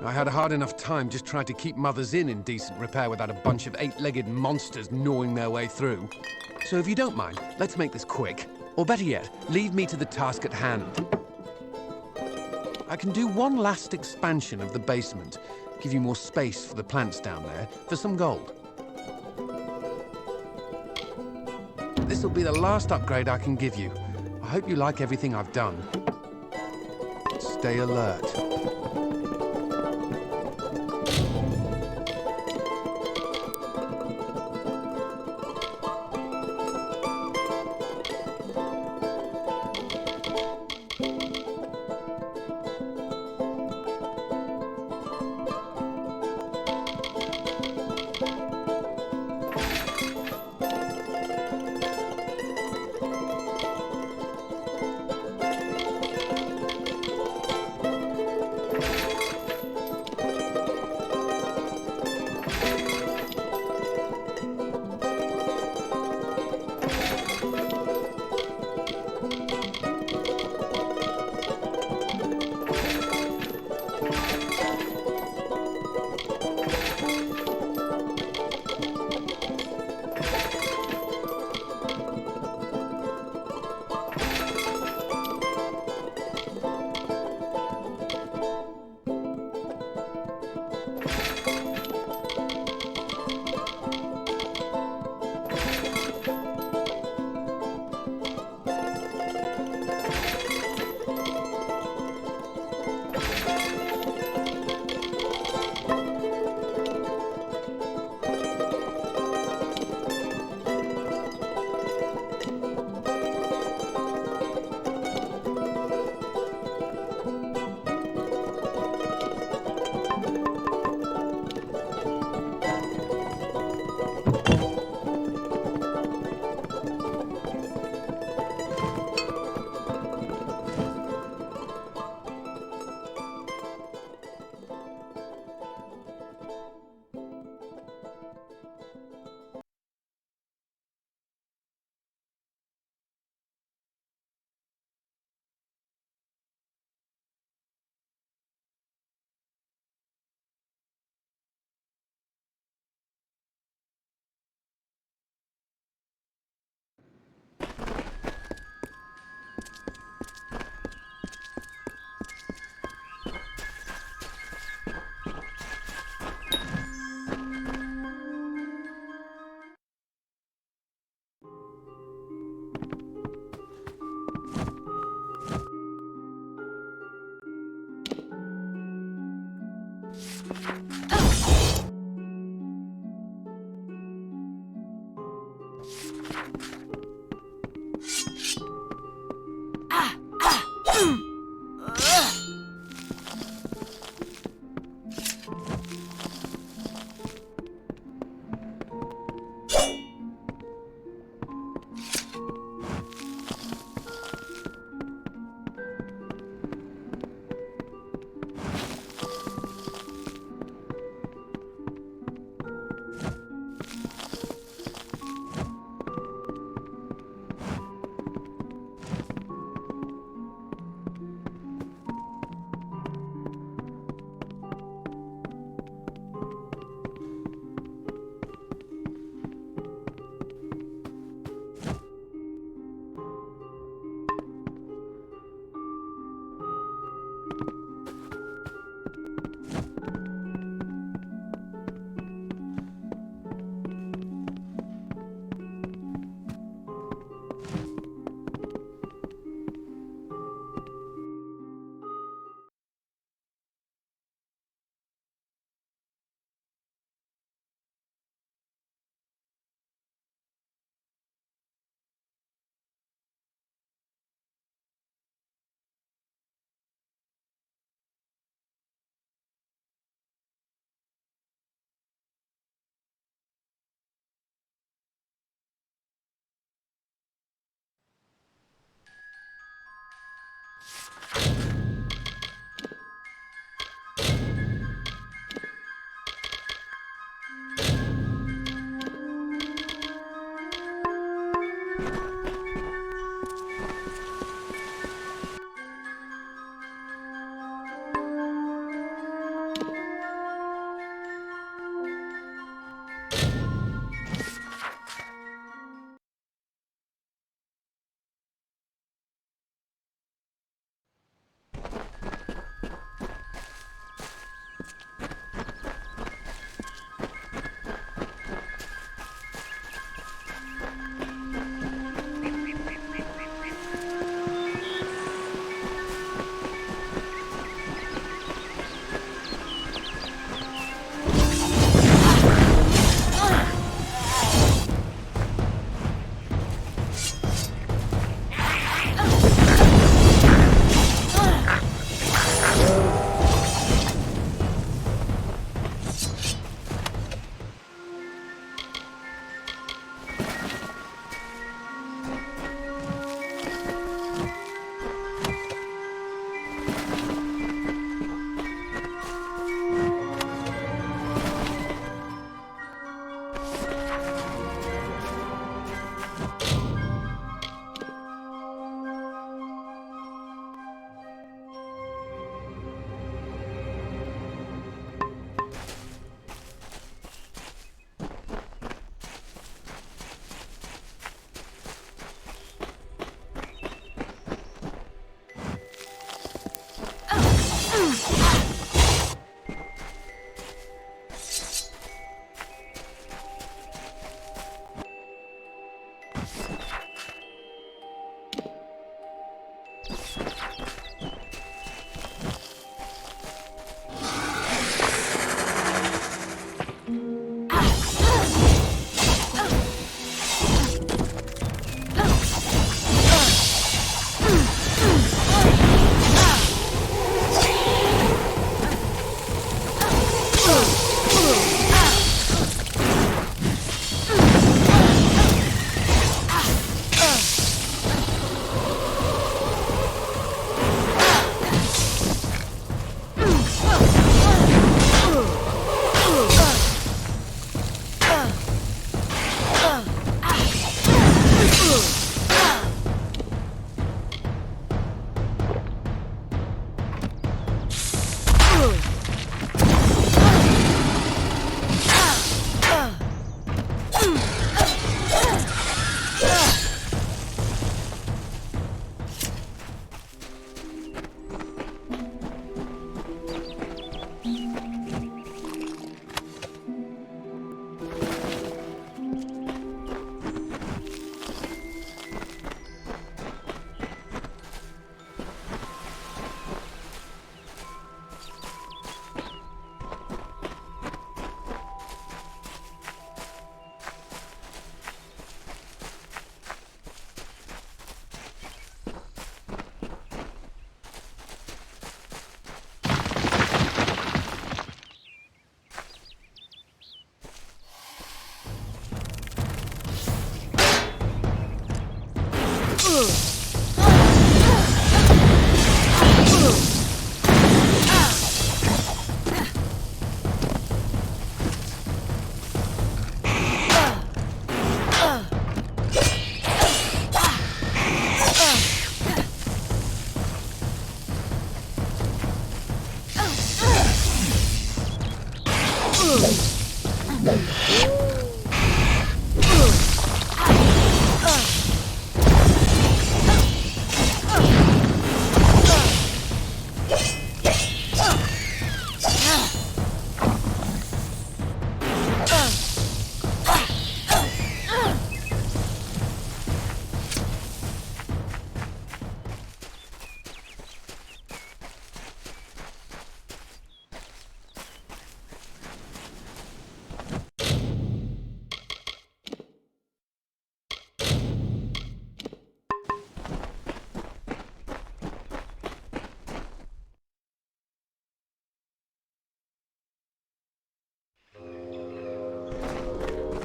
I had a hard enough time just trying to keep Mother's Inn in decent repair without a bunch of eight-legged monsters gnawing their way through. So if you don't mind, let's make this quick. Or better yet, leave me to the task at hand. I can do one last expansion of the basement, give you more space for the plants down there, for some gold. This'll be the last upgrade I can give you. I hope you like everything I've done. Stay alert.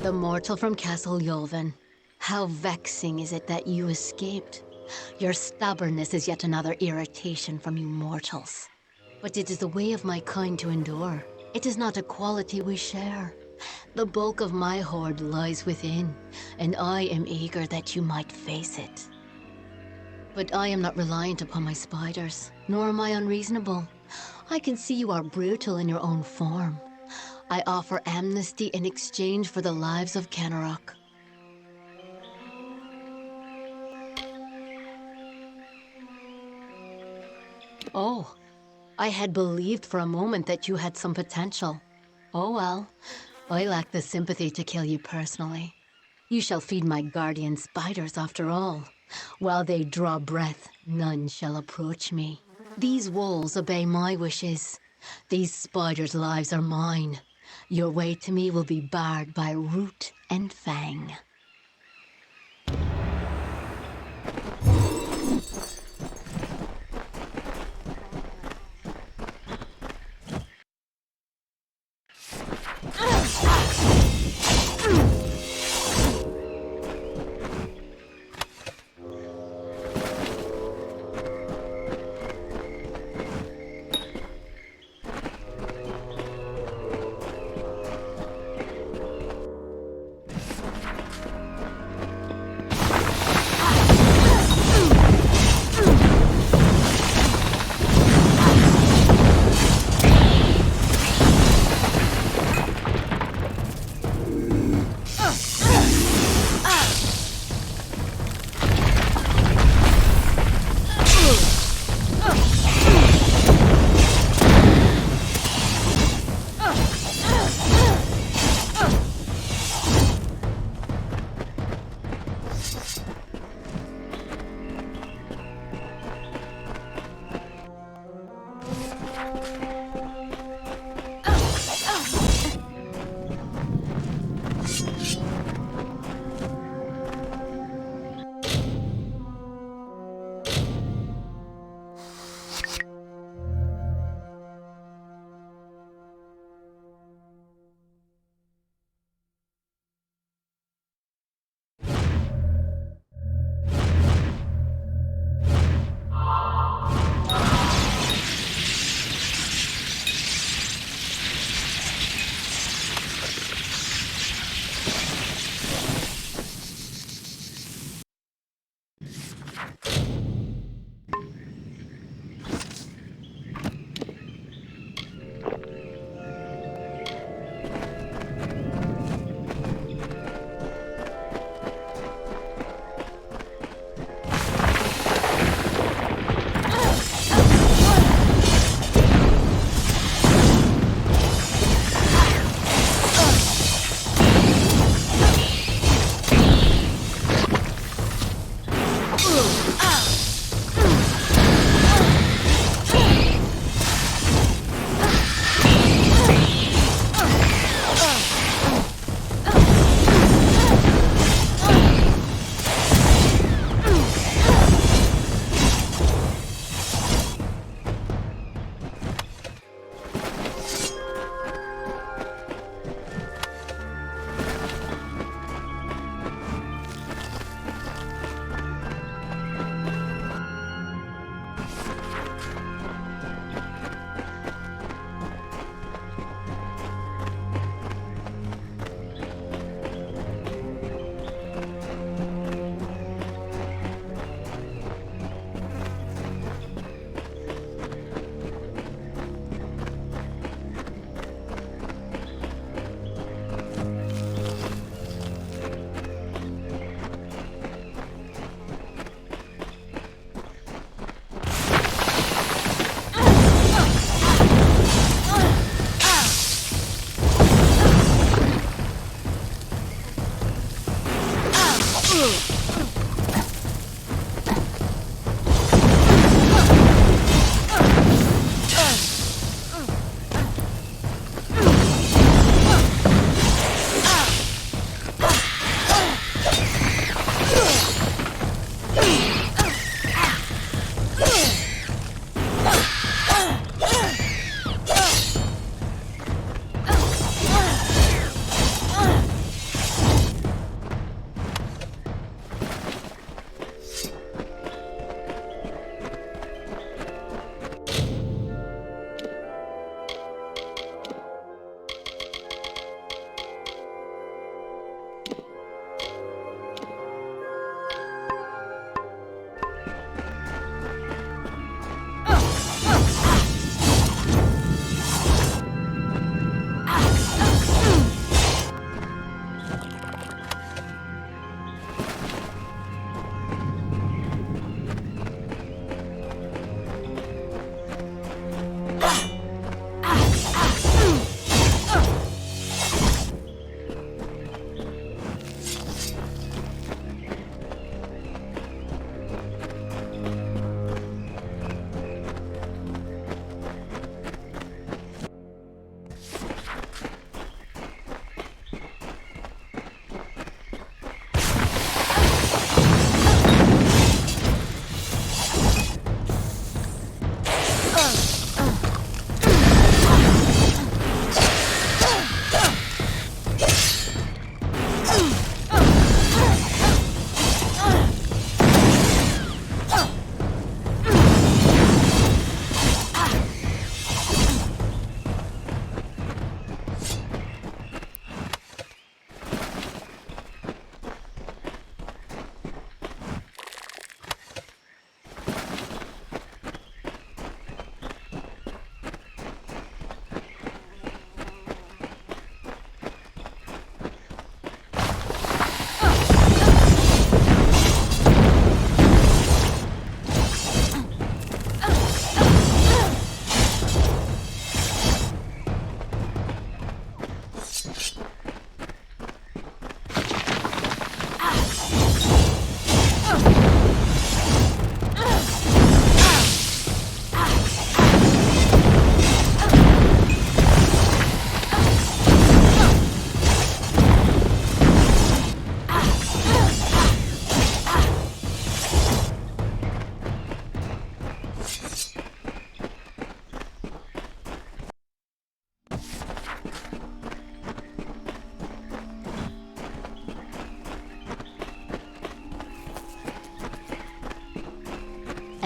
The mortal from Castle Yolven. How vexing is it that you escaped? Your stubbornness is yet another irritation from you mortals. But it is the way of my kind to endure. It is not a quality we share. The bulk of my hoard lies within, and I am eager that you might face it. But I am not reliant upon my spiders, nor am I unreasonable. I can see you are brutal in your own form. I offer amnesty in exchange for the lives of Kenarok. Oh, I had believed for a moment that you had some potential. Oh well, I lack the sympathy to kill you personally. You shall feed my guardian spiders after all. While they draw breath, none shall approach me. These walls obey my wishes. These spiders' lives are mine. Your way to me will be barred by root and fang.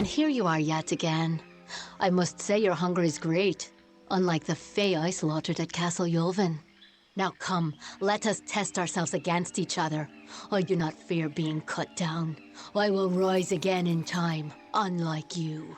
And here you are yet again. I must say your hunger is great, unlike the Fae I slaughtered at Castle Yulvin. Now come, let us test ourselves against each other. I do not fear being cut down. I will rise again in time, unlike you.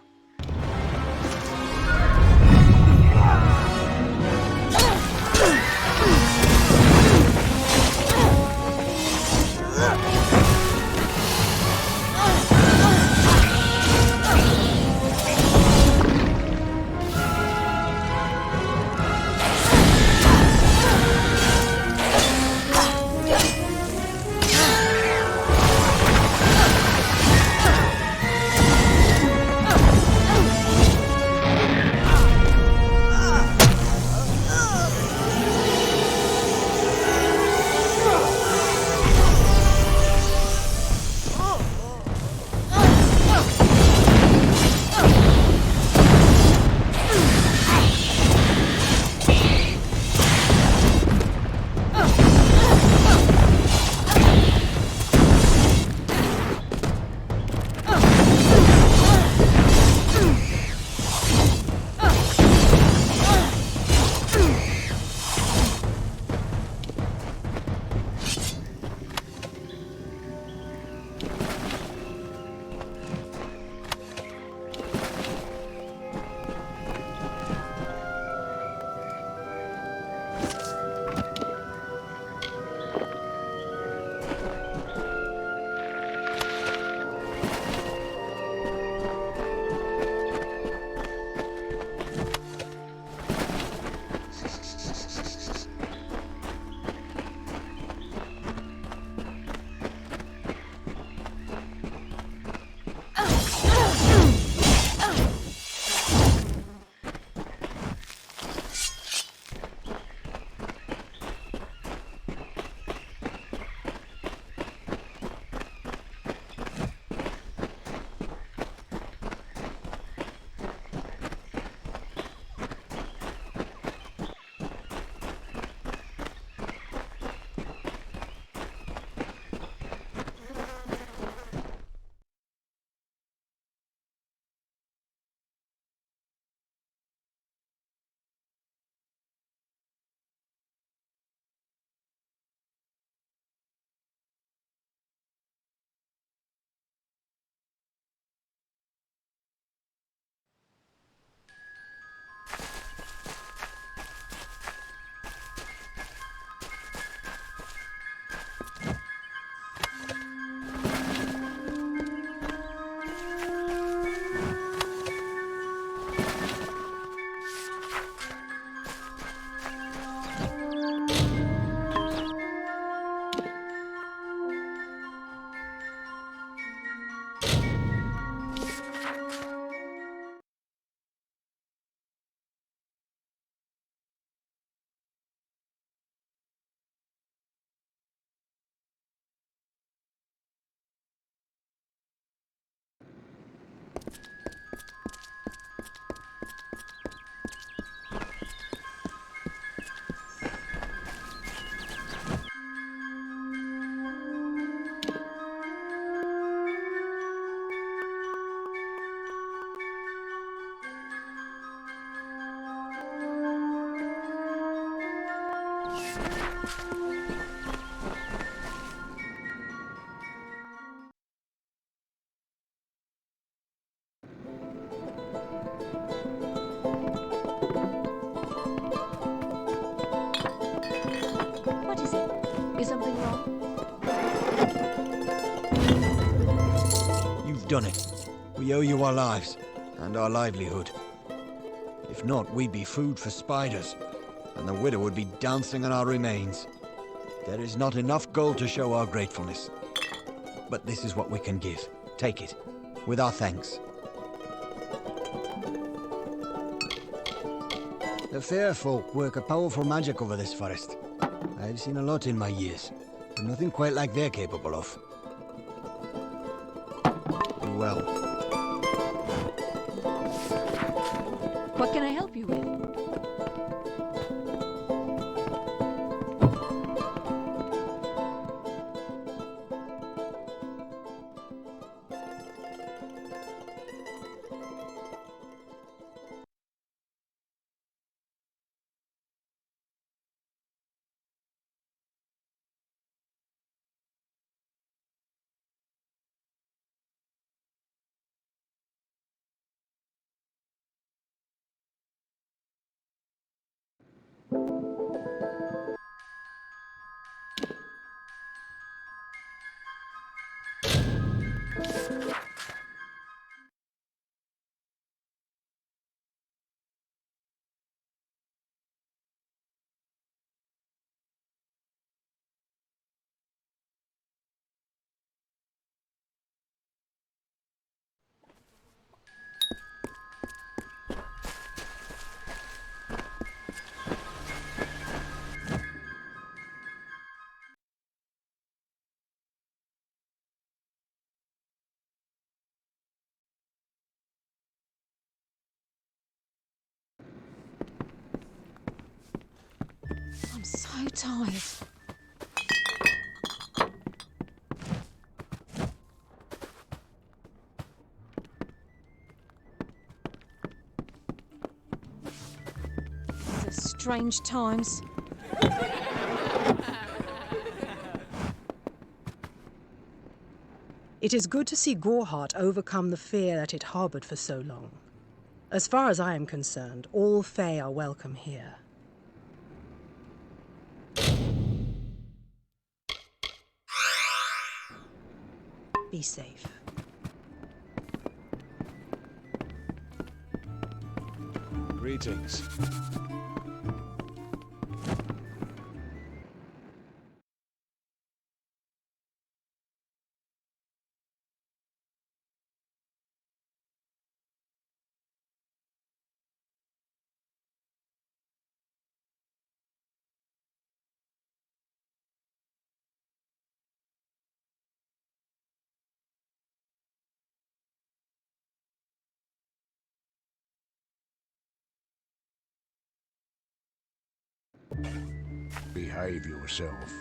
You've done it. We owe you our lives, and our livelihood. If not, we'd be food for spiders, and the widow would be dancing on our remains. There is not enough gold to show our gratefulness. But this is what we can give. Take it, with our thanks. The fair folk work a powerful magic over this forest. I've seen a lot in my years, but nothing quite like they're capable of. Well. What can I help you with? I'm so tired. These are strange times. It is good to see Gorhart overcome the fear that it harbored for so long. As far as I am concerned, all Fae are welcome here. Be safe. Greetings. Behave yourself.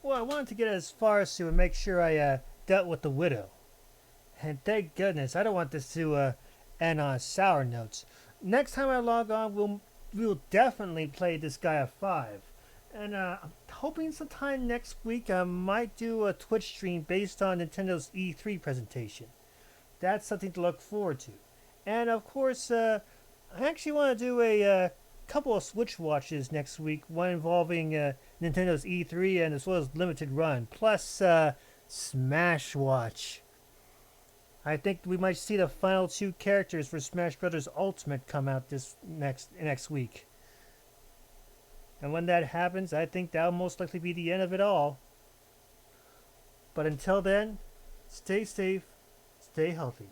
Well, I wanted to get as far as to make sure I dealt with the widow. And thank goodness, I don't want this to end on sour notes. Next time I log on, we'll definitely play this guy a 5. And I'm hoping sometime next week I might do a Twitch stream based on Nintendo's E3 presentation. That's something to look forward to. And of course, I actually want to do a couple of Switch watches next week. One involving Nintendo's E3 and as well as Limited Run, plus Smash Watch. I think we might see the final 2 characters for Smash Bros. Ultimate come out this next week. And when that happens, I think that'll most likely be the end of it all. But until then, stay safe, stay healthy.